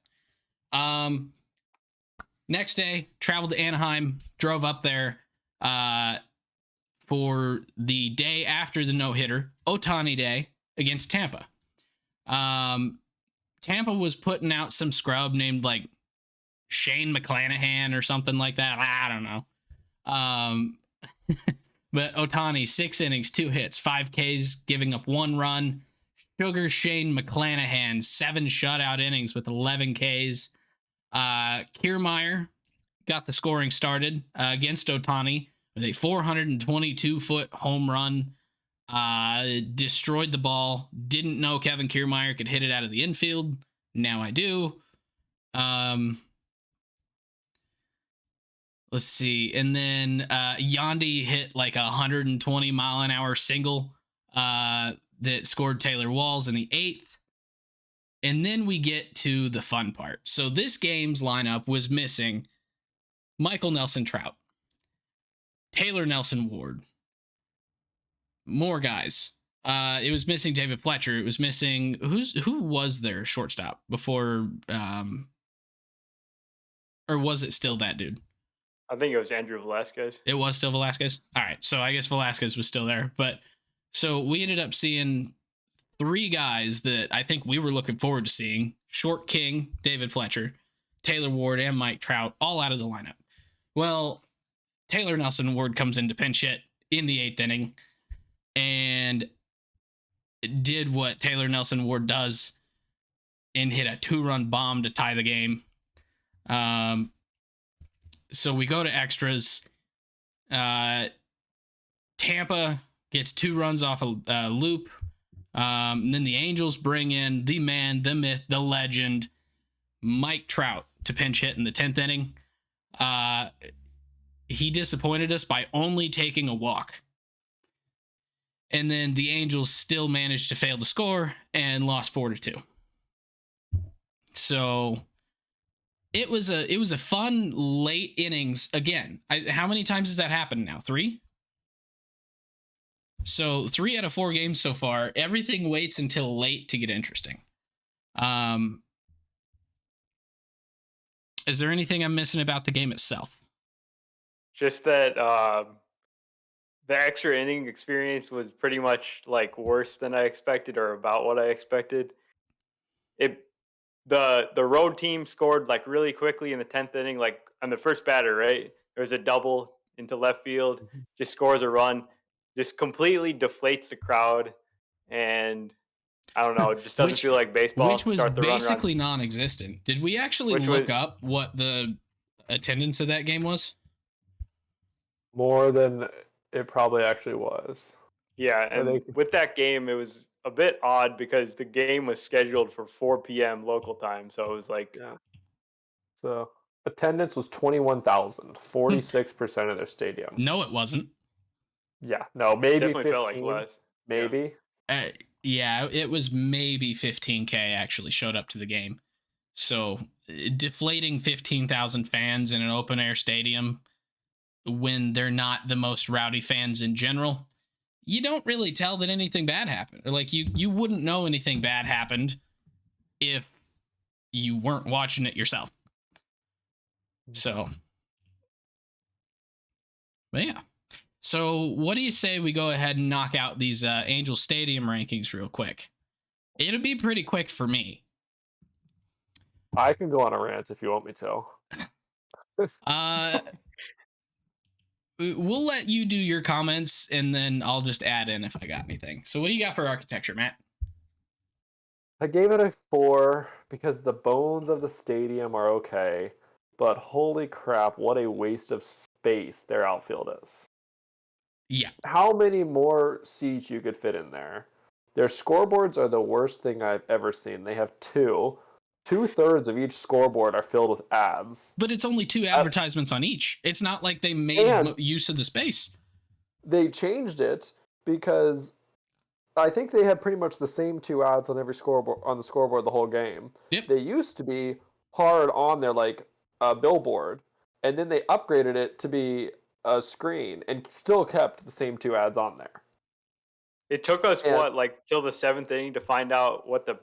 Next day, traveled to Anaheim, drove up there for the day after the no-hitter, Ohtani Day, against Tampa. Tampa was putting out some scrub named like Shane McClanahan or something like that. I don't know. But Ohtani, 6 innings, 2 hits, 5 Ks, giving up 1 run. Sugar Shane McClanahan, 7 shutout innings with 11 Ks. Kiermaier got the scoring started against Ohtani with a 422-foot home run. Destroyed the ball. Didn't know Kevin Kiermaier could hit it out of the infield. Now I do. Let's see. And then Yandy hit like a 120-mile-an-hour single that scored Taylor Walls in the 8th. And then we get to the fun part. So this game's lineup was missing Michael Nelson Trout, Taylor Nelson Ward, more guys. It was missing David Fletcher. It was missing who was their shortstop before, or was it still that dude? I think it was Andrew Velasquez. It was still Velasquez. All right, so I guess Velasquez was still there, but so we ended up seeing 3 guys that I think we were looking forward to seeing: Short King, David Fletcher, Taylor Ward, and Mike Trout, all out of the lineup. Well, Taylor Nelson Ward comes in to pinch hit in the 8th inning and did what Taylor Nelson Ward does and hit a 2-run bomb to tie the game. So we go to extras. Tampa gets 2 runs off a loop. And then the Angels bring in the man, the myth, the legend, Mike Trout to pinch hit in the 10th inning. He disappointed us by only taking a walk. And then the Angels still managed to fail to score and lost 4-2. So it was a fun late innings again. How many times has that happened now? 3? So 3 out of 4 games so far. Everything waits until late to get interesting. Is there anything I'm missing about the game itself? Just that the extra inning experience was pretty much like worse than I expected, or about what I expected. The road team scored like really quickly in the 10th inning, like on the first batter, right? There was a double into left field, just scores a run, just completely deflates the crowd, and I don't know, it just doesn't feel like baseball. Which was basically non-existent. Did we actually look up what the attendance of that game was? More than it probably actually was. Yeah, and with that game, it was a bit odd because the game was scheduled for 4 p.m. local time, so it was like... Yeah. So attendance was 21,000, 46% of their stadium. No, it wasn't. Yeah, no, maybe definitely 15, felt like less. Maybe. Yeah, it was maybe 15K actually showed up to the game. So deflating 15,000 fans in an open air stadium when they're not the most rowdy fans in general, you don't really tell that anything bad happened. Or like you wouldn't know anything bad happened if you weren't watching it yourself. So, but yeah. So what do you say we go ahead and knock out these Angel Stadium rankings real quick? It'll be pretty quick for me. I can go on a rant if you want me to. We'll let you do your comments, and then I'll just add in if I got anything. So what do you got for architecture, Matt? I gave it a 4 because the bones of the stadium are okay, but holy crap, what a waste of space their outfield is. Yeah. How many more seats you could fit in there? Their scoreboards are the worst thing I've ever seen. They have 2. 2/3 of each scoreboard are filled with ads. But it's only 2 advertisements on each. It's not like they made use of the space. They changed it because I think they had pretty much the same 2 ads on every scoreboard on the scoreboard the whole game. Yep. They used to be hard on their like billboard, and then they upgraded it to be a screen and still kept the same 2 ads on there. It took us And what, like till the 7th inning to find out what the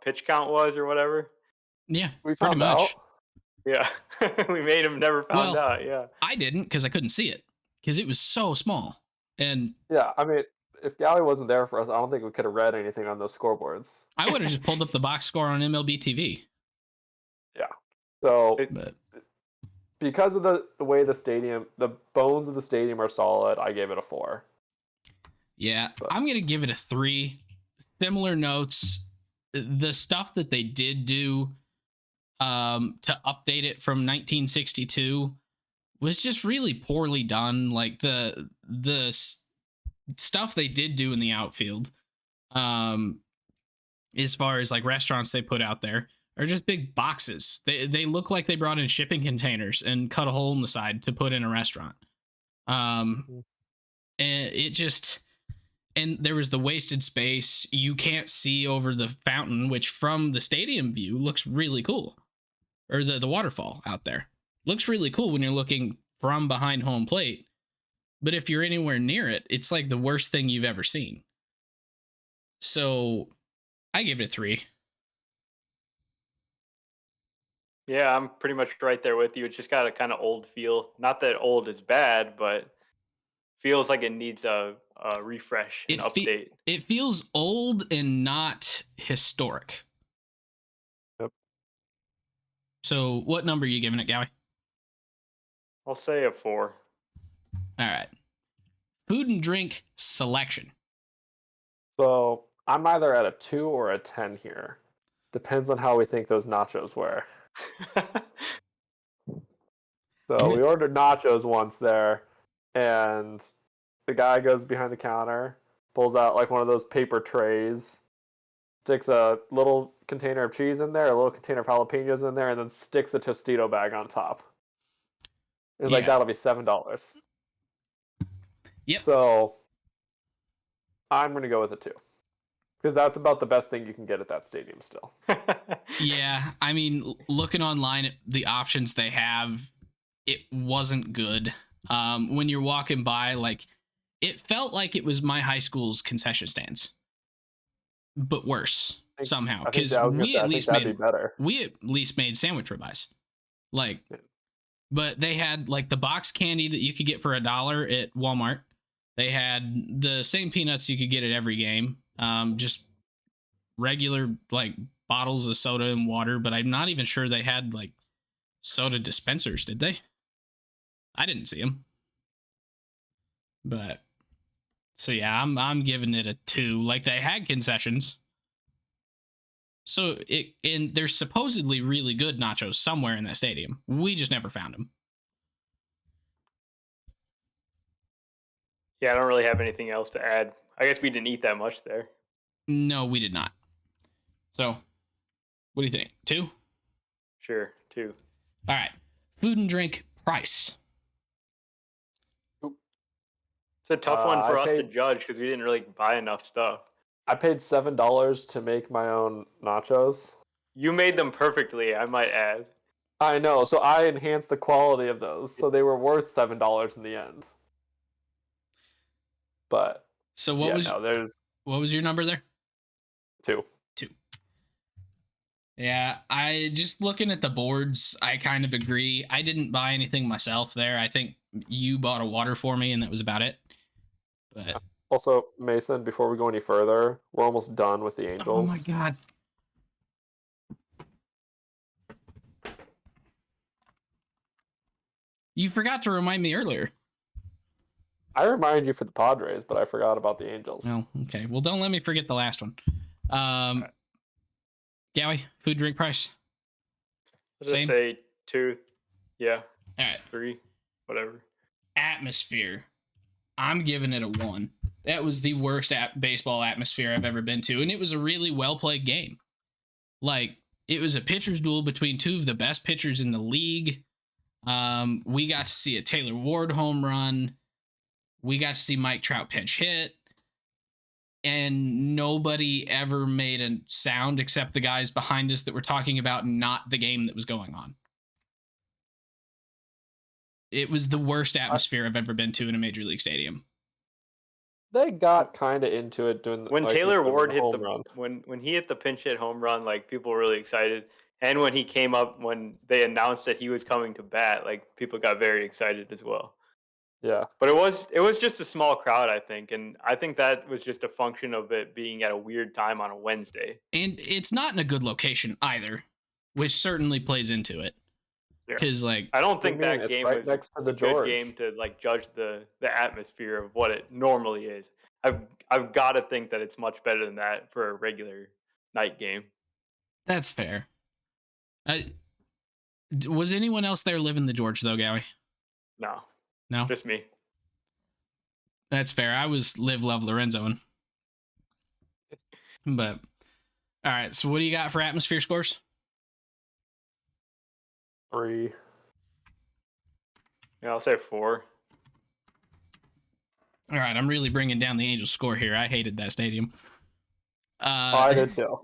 pitch count was or whatever. Yeah, we pretty found much. out. Yeah, we made him never found Well, out. Yeah, I didn't because I couldn't see it because it was so small. And Yeah, I mean, if Gally wasn't there for us, I don't think we could have read anything on those scoreboards. I would have just pulled up the box score on MLB TV. Yeah. So It- But because of the way the bones of the stadium are solid, I gave it a 4. yeah, But- I'm going to give it a 3. Similar notes. The stuff that they did do to update it from 1962 was just really poorly done. Like the stuff they did do in the outfield, as far as like restaurants they put out there, are just big boxes. They look like they brought in shipping containers and cut a hole in the side to put in a restaurant. And it just, and there was the wasted space. You can't see over the fountain, which from the stadium view looks really cool. Or the waterfall out there looks really cool when you're looking from behind home plate. But if you're anywhere near it, it's like the worst thing you've ever seen. So I give it a 3. yeah, I'm pretty much right there with you. It's just got a kind of old feel. Not that old is bad, but feels like it needs a refresh and update. It feels old and not historic. Yep. So what number are you giving it, Gowie? I'll say a 4. All right. Food and drink selection. So I'm either at a 2 or a 10 here. Depends on how we think those nachos were. So we ordered nachos once there, and the guy goes behind the counter, pulls out like one of those paper trays, sticks a little container of cheese in there, a little container of jalapenos in there, and then sticks a Tostito bag on top. It's like, Yeah. that'll be $7. Yep. So I'm going to go with a 2. Because that's about the best thing you can get at that stadium still. Yeah, I mean, looking online at the options they have, it wasn't good. When you're walking by, like, it felt like it was my high school's concession stands, but worse somehow. Because we at least that'd be better. made sandwich ribeyes, like, Yeah. but they had like the box candy that you could get for $1 at Walmart. They had the same peanuts you could get at every game, just regular like bottles of soda and water. But I'm not even sure they had like soda dispensers. Did they? I didn't see them. But so yeah, I'm giving it a 2. Like, they had concessions. So and there's supposedly really good nachos somewhere in that stadium. We just never found them. Yeah, I don't really have anything else to add. I guess we didn't eat that much there. No, we did not. So, what do you think? 2? Sure, 2. All right. Food and drink price. It's a tough one for I us to paid- judge because we didn't really buy enough stuff. I paid $7 to make my own nachos. You made them perfectly, I might add. I know, so I enhanced the quality of those, so they were worth $7 in the end. But So there's what was your number there? 2. 2. Yeah, I just looking at the boards, I kind of agree. I didn't buy anything myself there. I think you bought a water for me and that was about it. But Also, Mason, before we go any further, we're almost done with the Angels. oh my god. You forgot to remind me earlier. I reminded you for the Padres, but I forgot about the Angels. Well, okay. Well, don't let me forget the last one. Gowie, food drink price. Let's just Same? say 2. Yeah, All right. 3, whatever. Atmosphere. I'm giving it a 1. That was the worst baseball atmosphere I've ever been to, and it was a really well played game. Like, it was a pitcher's duel between 2 of the best pitchers in the league. We got to see a Taylor Ward home run. We got to see Mike Trout pinch hit. And nobody ever made a sound except the guys behind us that were talking about not the game that was going on. it was the worst atmosphere I've ever been to in a major league stadium. They got kind of into it doing When like you Taylor said, with Ward the hit home the run. when he hit the pinch hit home run, like people were really excited. And when he came up, when they announced that he was coming to bat, like people got very excited as well. Yeah. But it was just a small crowd, I think, and I think that was just a function of it being at a weird time on a Wednesday. And it's not in a good location either, which certainly plays into it. Yeah. Because like I don't What do you think mean? that It's game right was next to a the good George. game to like judge the atmosphere of what it normally is. I've got to think that it's much better than that for a regular night game. that's fair. Was anyone else there living the George though, Gowie? No, No, just me. that's fair. I was live love Lorenzoing. But all right, so what do you got for atmosphere scores? 3. Yeah, I'll say 4. All right, I'm really bringing down the Angels score here. I hated that stadium. I did too.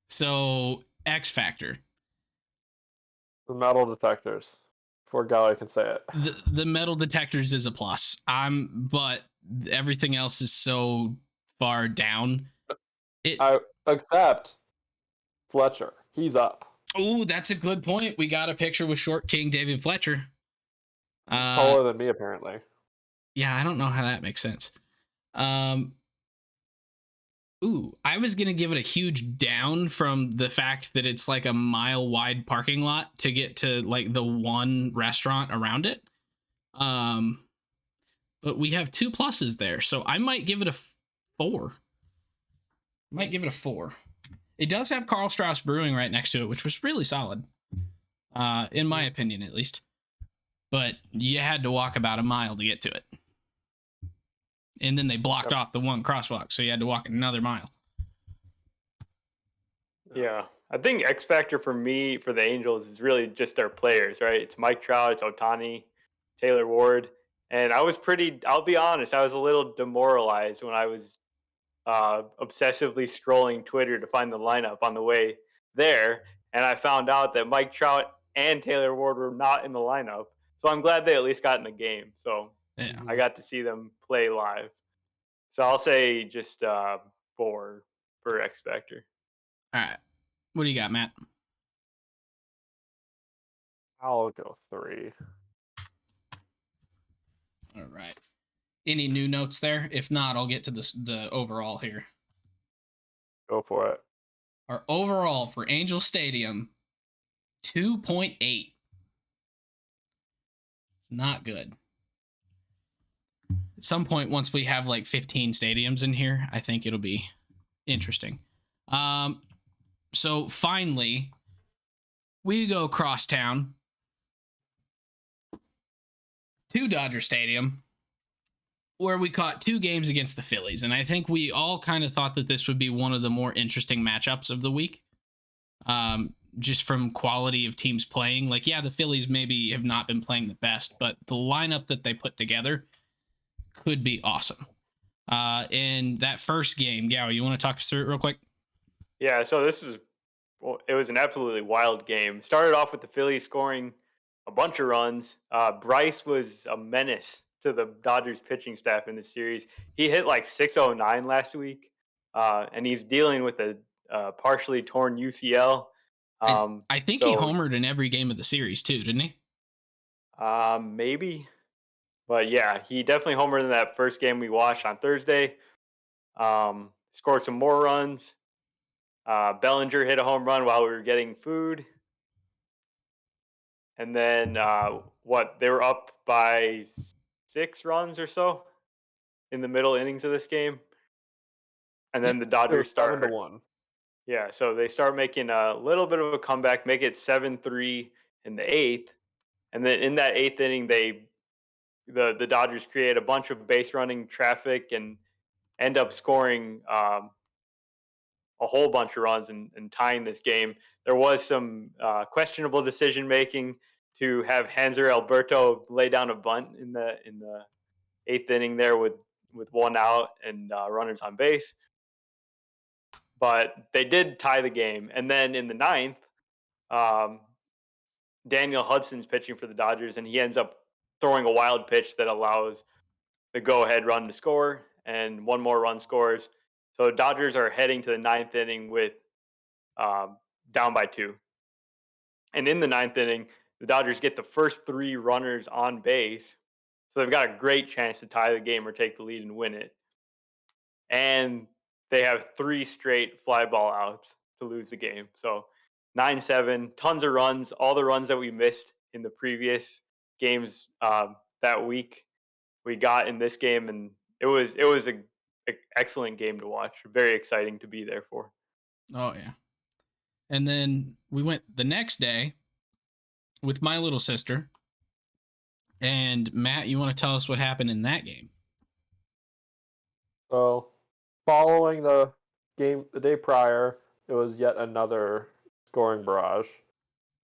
So X Factor. The metal detectors. Before Galley can say it. The metal detectors is a plus. But everything else is so far down. Except Fletcher. He's up. Oh, that's a good point. We got a picture with Short King David Fletcher. He's taller than me, apparently. Yeah, I don't know how that makes sense. I was gonna give it a huge down from the fact that it's like a mile wide parking lot to get to like the one restaurant around it. But we have 2 pluses there, so I might give it a 4. Might give it a 4. It does have Carl Strauss Brewing right next to it, which was really solid, in my opinion, at least. But you had to walk about a mile to get to it. And then they blocked off the one crosswalk, so you had to walk another mile. Yeah. I think X factor for me for the Angels is really just their players, right? It's Mike Trout, it's Ohtani, Taylor Ward, and I'll be honest, I was a little demoralized when I was obsessively scrolling Twitter to find the lineup on the way there, and I found out that Mike Trout and Taylor Ward were not in the lineup. So I'm glad they at least got in the game. So Yeah. I got to see them play live. So I'll say just 4 for X Factor. All right. What do you got, Matt? I'll go 3. All right. Any new notes there? If not, I'll get to the overall here. Go for it. Our overall for Angel Stadium, 2.8. It's not good. At some point, once we have like 15 stadiums in here, I think it'll be interesting. So finally, we go across town to Dodger Stadium, where we caught 2 games against the Phillies. And I think we all kind of thought that this would be one of the more interesting matchups of the week. Just from quality of teams playing. Like, yeah, the Phillies maybe have not been playing the best, but the lineup that they put together could be awesome. In that first game, Gow, you want to talk us through it real quick? Yeah, so it was an absolutely wild game. Started off with the Phillies scoring a bunch of runs. Bryce was a menace to the Dodgers pitching staff in the series. He hit like 609 last week, and he's dealing with a partially torn UCL. I think he homered in every game of the series too, didn't he? Maybe. But yeah, he definitely homered in that first game we watched on Thursday. Scored some more runs. Bellinger hit a home run while we were getting food. And then they were up by 6 runs or so in the middle innings of this game. And then the Dodgers start 7-1. Yeah, so they start making a little bit of a comeback, make it 7-3 in the 8th. And then in that 8th inning, the Dodgers create a bunch of base running traffic and end up scoring a whole bunch of runs and tying this game. There was some questionable decision making to have Hanser Alberto lay down a bunt in the 8th inning there with 1 out and runners on base. But they did tie the game, and then in the 9th, Daniel Hudson's pitching for the Dodgers, and he ends up throwing a wild pitch that allows the go-ahead run to score, and one more run scores. So Dodgers are heading to the ninth inning with um, down by 2. And in the ninth inning, the Dodgers get the first 3 runners on base. So they've got a great chance to tie the game or take the lead and win it. And they have 3 straight fly ball outs to lose the game. So 9-7, tons of runs, all the runs that we missed in the previous games that week, we got in this game, and it was a excellent game to watch. Very exciting to be there for. Oh yeah. And then we went the next day with my little sister. And Matt, you want to tell us what happened in that game? So, following the game the day prior, it was yet another scoring barrage,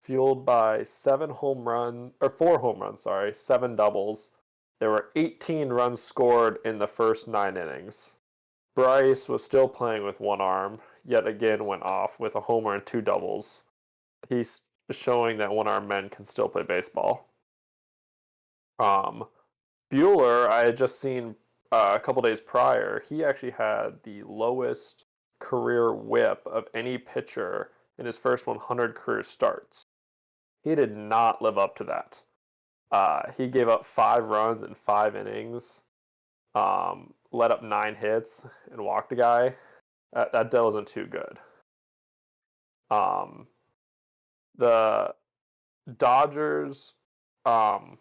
fueled by 4 home runs, 7 doubles. There were 18 runs scored in the first 9 innings. Bryce was still playing with one arm, yet again went off with a homer and 2 doubles. He's showing that one-armed men can still play baseball. Bueller, I had just seen a couple days prior, he actually had the lowest career whip of any pitcher in his first 100 career starts. He did not live up to that. He gave up 5 runs in 5 innings, let up 9 hits, and walked a guy. That wasn't too good. The Dodgers, so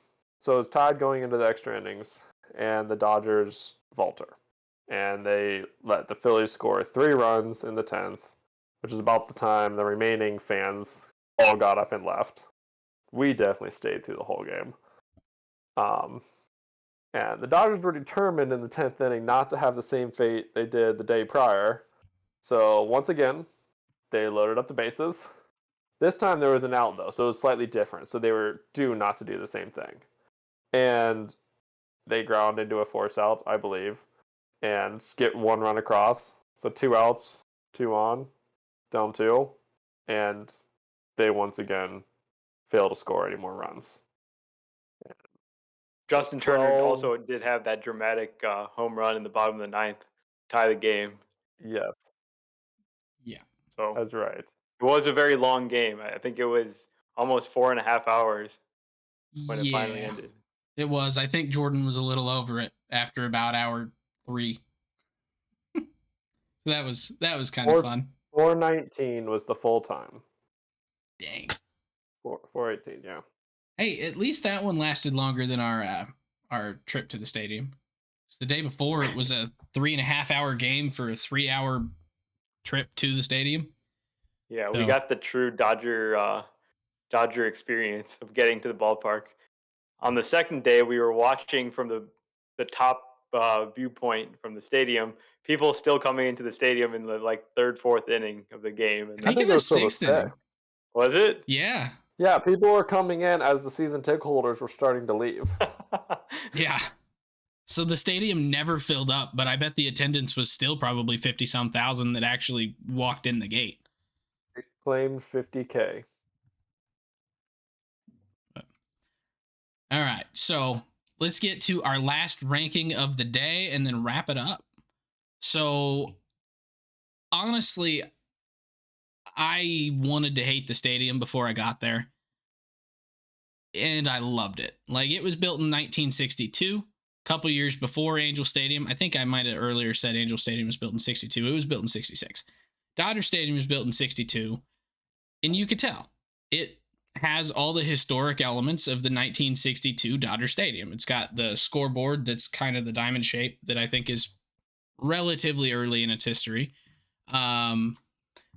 it was tied going into the extra innings, and the Dodgers falter. And they let the Phillies score 3 runs in the 10th, which is about the time the remaining fans all got up and left. We definitely stayed through the whole game. And the Dodgers were determined in the 10th inning not to have the same fate they did the day prior. So once again, they loaded up the bases. This time there was an out, though, so it was slightly different. So they were due not to do the same thing. And they ground into a force out, I believe, and get 1 run across. So 2 outs, 2 on, down 2. And they once again fail to score any more runs. Justin Turner also did have that dramatic home run in the bottom of the 9th, tie the game. Yes. Yeah. So that's right. It was a very long game. I think it was almost 4.5 hours when it finally ended. It was. I think Jordan was a little over it after about hour 3. So that was kind of fun. 4:19 was the full time. Dang. 4:18, yeah. Hey, at least that one lasted longer than our trip to the stadium. So the day before, it was a 3.5 hour game for a 3-hour trip to the stadium. Yeah, we got the true Dodger experience of getting to the ballpark. On the second day, we were watching from the top viewpoint from the stadium. People still coming into the stadium in the 3rd, 4th inning of the game. And I think it was 6th inning. Was it? Yeah. Yeah, people were coming in as the season ticket holders were starting to leave. Yeah. So the stadium never filled up, but I bet the attendance was still probably 50-some thousand that actually walked in the gate. It claimed 50K. All right, so let's get to our last ranking of the day and then wrap it up. So honestly, I wanted to hate the stadium before I got there, and I loved it. Like, it was built in 1962, a couple years before Angel Stadium. I think I might have earlier said Angel Stadium was built in 62. It was built in 66. Dodger Stadium was built in 62, and you could tell it has all the historic elements of the 1962 Dodger Stadium. It's got the scoreboard that's kind of the diamond shape that I think is relatively early in its history.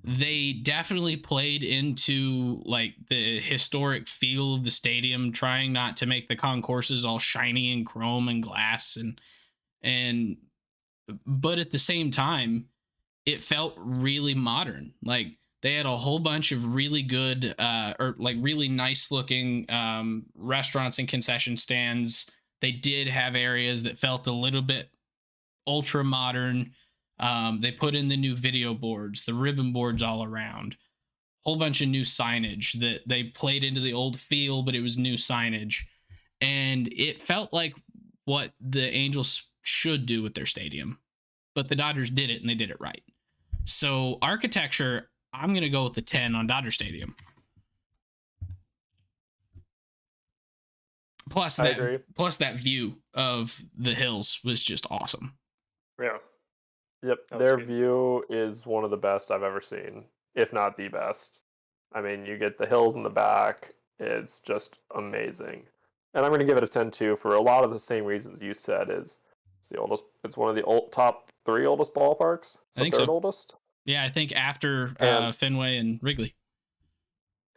They definitely played into the historic feel of the stadium, trying not to make the concourses all shiny and chrome and glass but at the same time, it felt really modern. They had a whole bunch of really good really nice looking restaurants and concession stands. They did have areas that felt a little bit ultra modern. They put in the new video boards, the ribbon boards all around. whole bunch of new signage that they played into the old feel, but it was new signage. And it felt like what the Angels should do with their stadium, but the Dodgers did it and they did it right. So architecture, I'm going to go with the 10 on Dodger Stadium. Plus that view of the hills was just awesome. Yeah. Yep, their view is one of the best I've ever seen, if not the best. I mean, you get the hills in the back. It's just amazing. And I'm going to give it a 10 too for a lot of the same reasons you said. It's the oldest. It's one of the top 3 oldest ballparks. I think third so. Oldest. Yeah, I think after Fenway and Wrigley.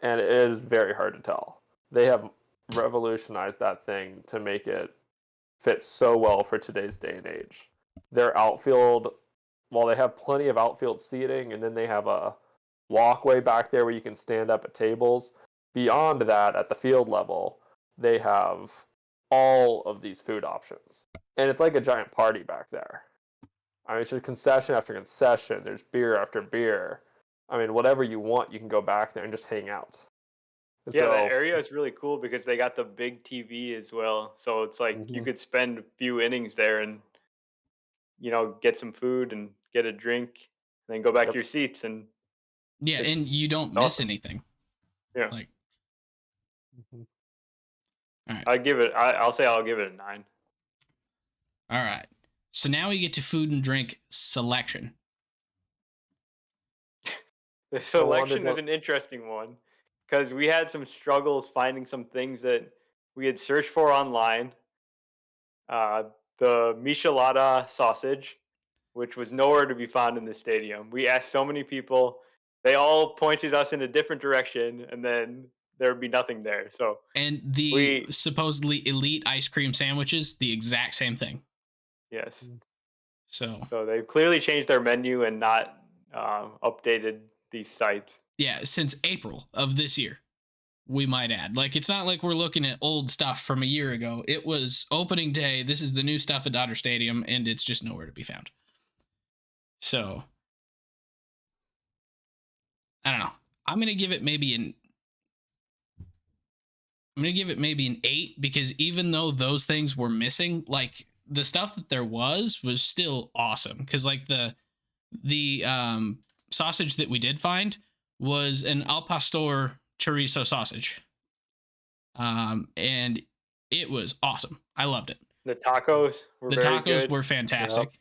And it is very hard to tell. They have revolutionized that thing to make it fit so well for today's day and age. Their outfield, while they have plenty of outfield seating, and then they have a walkway back there where you can stand up at tables. Beyond that, at the field level, they have all of these food options. And it's like a giant party back there. I mean, it's just concession after concession. There's beer after beer. I mean, whatever you want, you can go back there and just hang out. Yeah, that area is really cool because they got the big TV as well. So it's like you could spend a few innings there and, get some food and get a drink, and then go back to your seats. And and you don't miss anything. Yeah. Like, all right. I'll say I'll give it a 9. All right. So now we get to food and drink selection. The selection is an interesting one because we had some struggles finding some things that we had searched for online. The michelada sausage, which was nowhere to be found in the stadium. We asked so many people. They all pointed us in a different direction, and then there would be nothing there. And the supposedly elite ice cream sandwiches, the exact same thing. Yes. So they clearly changed their menu and not updated these sites. Yeah, since April of this year, we might add. Like, it's not like we're looking at old stuff from a year ago. It was opening day. This is the new stuff at Dodger Stadium, and it's just nowhere to be found. So, I don't know. I'm going to give it maybe an 8 because even though those things were missing, like, the stuff that there was still awesome. Because, like, the sausage that we did find was an al pastor chorizo sausage. And it was awesome. I loved it. The tacos were fantastic. Yep.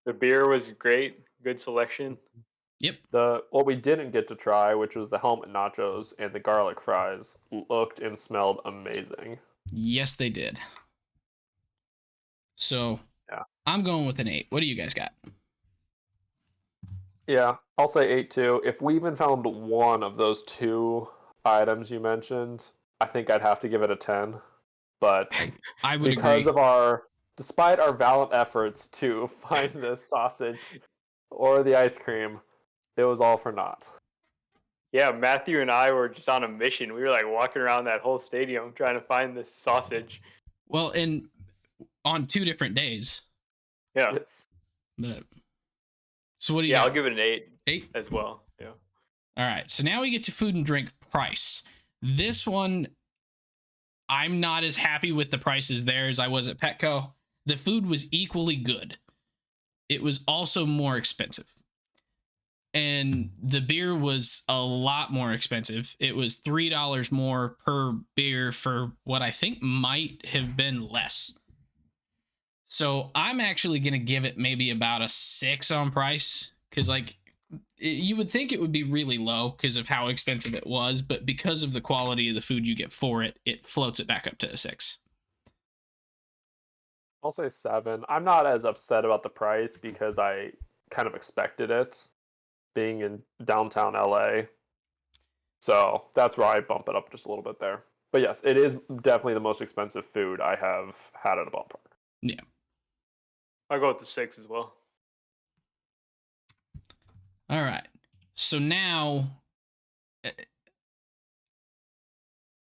The beer was great. Good selection. Yep. What we didn't get to try, which was the helmet nachos and the garlic fries, looked and smelled amazing. Yes, they did. So yeah, I'm going with an 8. What do you guys got? Yeah, I'll say 8 too. If we even found one of those 2 items you mentioned, I think I'd have to give it a 10. But I would because agree. Despite our valiant efforts to find this sausage or the ice cream, it was all for naught. Yeah, Matthew and I were just on a mission. We were like walking around that whole stadium trying to find this sausage. Well, and on 2 different days. Yeah. Yes. But so what do you got? I'll give it an 8. 8 as well. Yeah. All right. So now we get to food and drink price. This one, I'm not as happy with the prices there as I was at Petco. The food was equally good. It was also more expensive. And the beer was a lot more expensive. It was $3 more per beer for what I think might have been less. So I'm actually going to give it maybe about a 6 on price. Because, like, you would think it would be really low because of how expensive it was. But because of the quality of the food you get for it, it floats it back up to a 6. I'll say 7. I'm not as upset about the price because I kind of expected it, being in downtown LA. So that's where I bump it up just a little bit there. But yes, it is definitely the most expensive food I have had at a ballpark. Yeah. I'll go with the 6 as well. All right. So now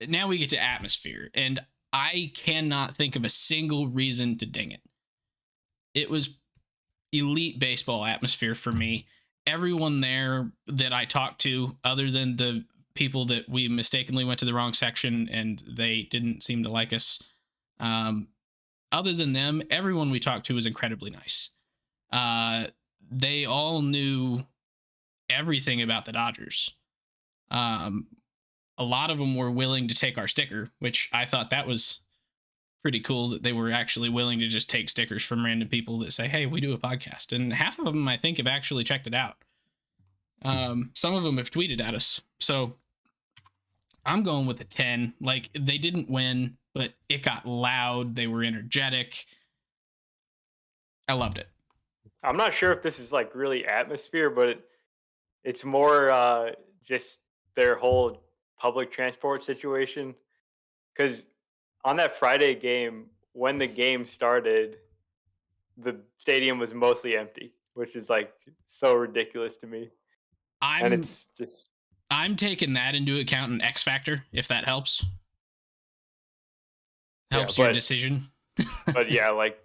we get to atmosphere, and I cannot think of a single reason to ding it. It was elite baseball atmosphere for me. Everyone there that I talked to, other than the people that we mistakenly went to the wrong section and they didn't seem to like us. Other than them, everyone we talked to was incredibly nice. They all knew everything about the Dodgers. A lot of them were willing to take our sticker, which I thought that was pretty cool, that they were actually willing to just take stickers from random people that say, hey, we do a podcast. And half of them, I think, have actually checked it out. Some of them have tweeted at us. So I'm going with a 10. Like, they didn't win, but it got loud. They were energetic. I loved it. I'm not sure if this is like really atmosphere, but it's more just their whole public transport situation. Because on that Friday game, when the game started, the stadium was mostly empty, which is like so ridiculous to me. And it's just I'm taking that into account in X Factor, if that helps. Helps your decision. But yeah, like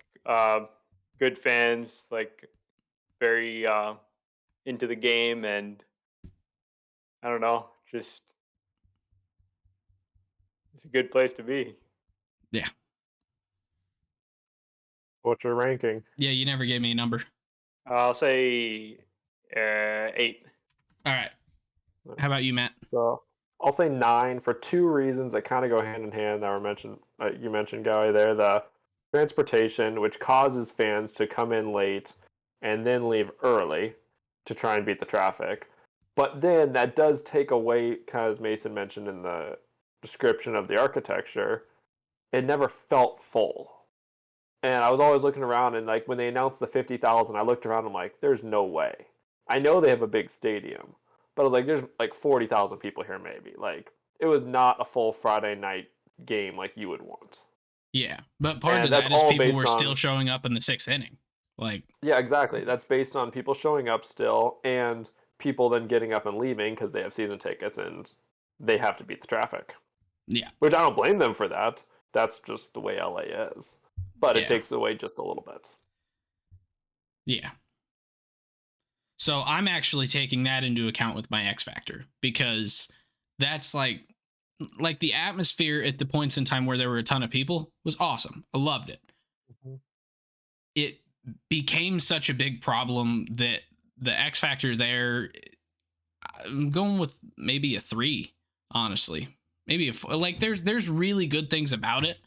good fans, like very into the game, and I don't know, just it's a good place to be. Yeah. What's your ranking? Yeah, you never gave me a number. I'll say 8. All right. How about you, Matt? So I'll say 9 for 2 reasons that kind of go hand in hand that were mentioned. You mentioned, Gowie, there, the transportation, which causes fans to come in late and then leave early to try and beat the traffic. But then that does take away, kind of as Mason mentioned in the description of the architecture, it never felt full. And I was always looking around, and like when they announced the 50,000, I looked around and I'm like, there's no way. I know they have a big stadium, but I was like, there's like 40,000 people here maybe. Like, it was not a full Friday night game like you would want. Yeah, but part of that is people were still showing up in the 6th inning. Like, yeah, exactly. That's based on people showing up still and people then getting up and leaving because they have season tickets and they have to beat the traffic. Yeah. Which I don't blame them for that. That's just the way LA is. But it takes away just a little bit. Yeah. So I'm actually taking that into account with my X Factor, because that's like the atmosphere at the points in time where there were a ton of people was awesome. I loved it. Mm-hmm. It became such a big problem that the X Factor there, I'm going with maybe a 3, honestly. Maybe a 4. Like, there's really good things about it,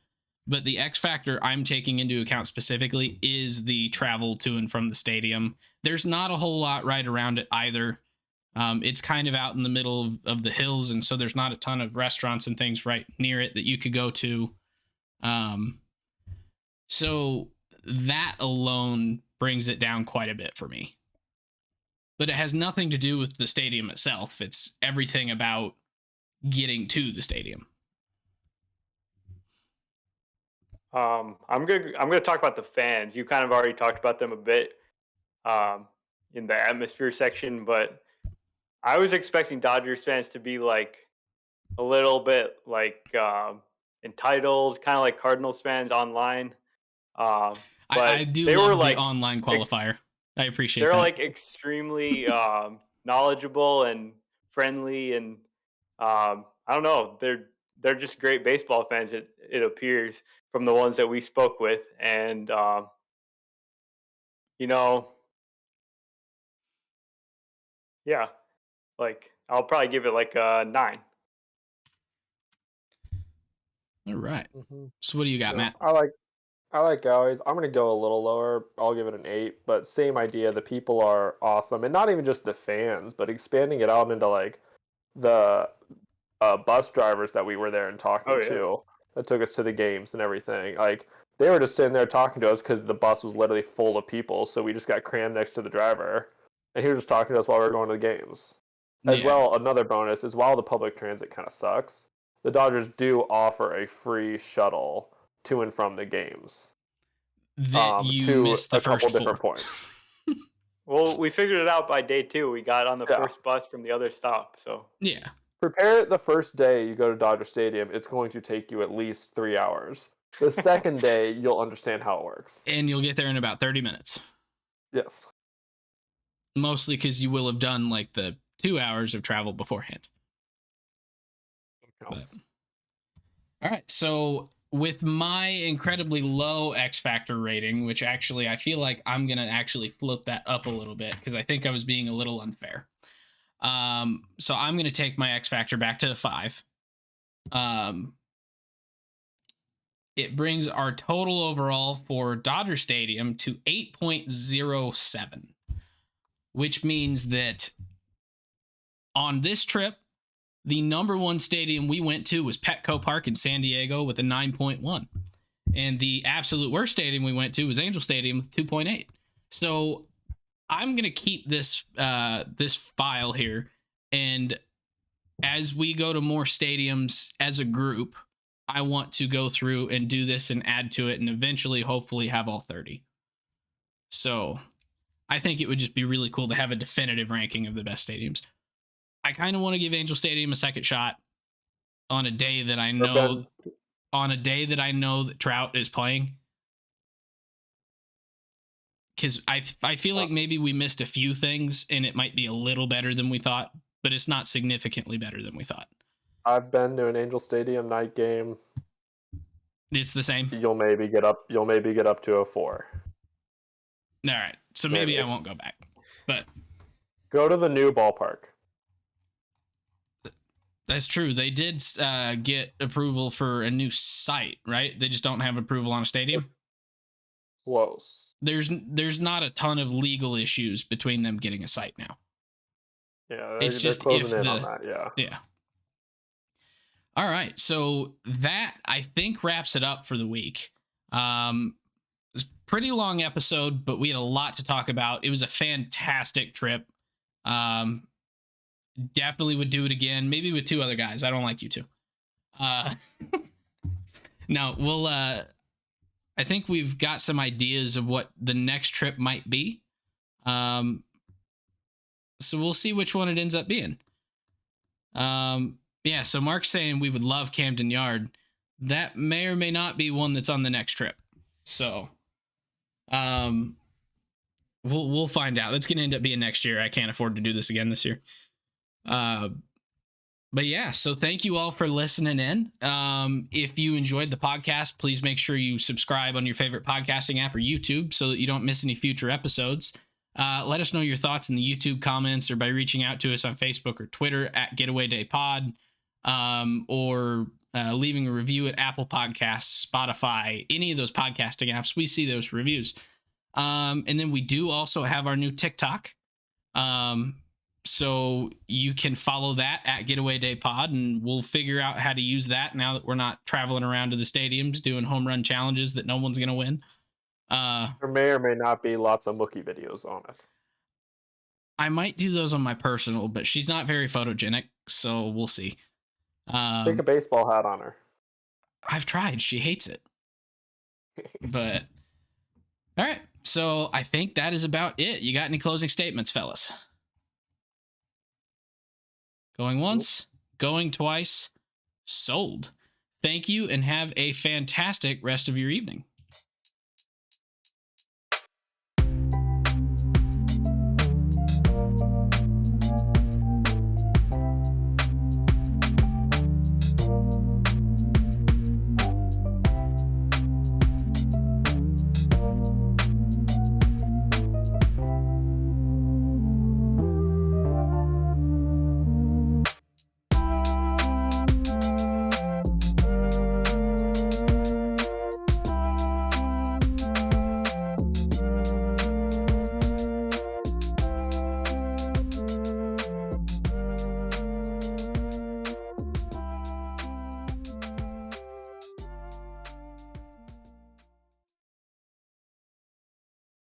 but the X Factor I'm taking into account specifically is the travel to and from the stadium. There's not a whole lot right around it either. It's kind of out in the middle of the hills, and so there's not a ton of restaurants and things right near it that you could go to. So that alone brings it down quite a bit for me. But it has nothing to do with the stadium itself. It's everything about getting to the stadium. I'm gonna talk about the fans. You kind of already talked about them a bit in the atmosphere section, but I was expecting Dodgers fans to be like a little bit like entitled, kind of like Cardinals fans online. But I do they love were the like online qualifier. I appreciate they're that. like extremely knowledgeable and friendly, and I don't know, they're just great baseball fans. It appears from the ones that we spoke with, and you know, yeah, like I'll probably give it like a 9. All right. Mm-hmm. So what do you got, Matt? I like Gowie's. I'm going to go a little lower. I'll give it an 8, but same idea. The people are awesome, and not even just the fans, but expanding it out into like the bus drivers that we were there and talking to that took us to the games and everything. Like, they were just sitting there talking to us because the bus was literally full of people, so we just got crammed next to the driver, and he was just talking to us while we were going to the games. As well, another bonus is while the public transit kind of sucks, the Dodgers do offer a free shuttle to and from the games. That you missed the first 4 different points. Well, we figured it out by day 2. We got on the first bus from the other stop. So yeah, prepare the first day you go to Dodger Stadium. It's going to take you at least 3 hours. The second day, you'll understand how it works, and you'll get there in about 30 minutes. Yes, mostly because you will have done like the 2 hours of travel beforehand. Counts. All right, so with my incredibly low X Factor rating, which actually I feel like I'm gonna actually float that up a little bit because I think I was being a little unfair. So I'm gonna take my X Factor back to a 5. It brings our total overall for Dodger Stadium to 8.07, which means that on this trip, the number one stadium we went to was Petco Park in San Diego with a 9.1. And the absolute worst stadium we went to was Angel Stadium with 2.8. So I'm going to keep this this file here. And as we go to more stadiums as a group, I want to go through and do this and add to it and eventually hopefully have all 30. So I think it would just be really cool to have a definitive ranking of the best stadiums. I kind of want to give Angel Stadium a second shot on a day that I know that Trout is playing. Because I feel like maybe we missed a few things and it might be a little better than we thought, but it's not significantly better than we thought. I've been to an Angel Stadium night game. It's the same. You'll maybe get up to a 4. All right. So maybe I won't go back. But go to the new ballpark. That's true. They did get approval for a new site, right? They just don't have approval on a stadium. Close. There's not a ton of legal issues between them getting a site now. Yeah, it's just if in on that, yeah. All right, so that I think wraps it up for the week. It's a pretty long episode, but we had a lot to talk about. It was a fantastic trip. Definitely would do it again, maybe with 2 other guys. I don't like you two. No, we'll I think we've got some ideas of what the next trip might be. So we'll see which one it ends up being. Yeah, so Mark's saying we would love Camden Yard. That may or may not be one that's on the next trip. So we'll find out. That's going to end up being next year. I can't afford to do this again this year. But yeah, so thank you all for listening in. If you enjoyed the podcast, please make sure you subscribe on your favorite podcasting app or YouTube so that you don't miss any future episodes. Let us know your thoughts in the YouTube comments or by reaching out to us on Facebook or Twitter at Getaway Day Pod, or leaving a review at Apple Podcasts, Spotify, any of those podcasting apps. We see those reviews. And then we do also have our new TikTok. So you can follow that at Getaway Day Pod, and we'll figure out how to use that now that we're not traveling around to the stadiums doing home run challenges that no one's going to win. There may or may not be lots of Mookie videos on it. I might do those on my personal, but she's not very photogenic, so we'll see. Take a baseball hat on her. I've tried. She hates it. But all right. So I think that is about it. You got any closing statements, fellas? Going once, going twice, sold. Thank you and have a fantastic rest of your evening.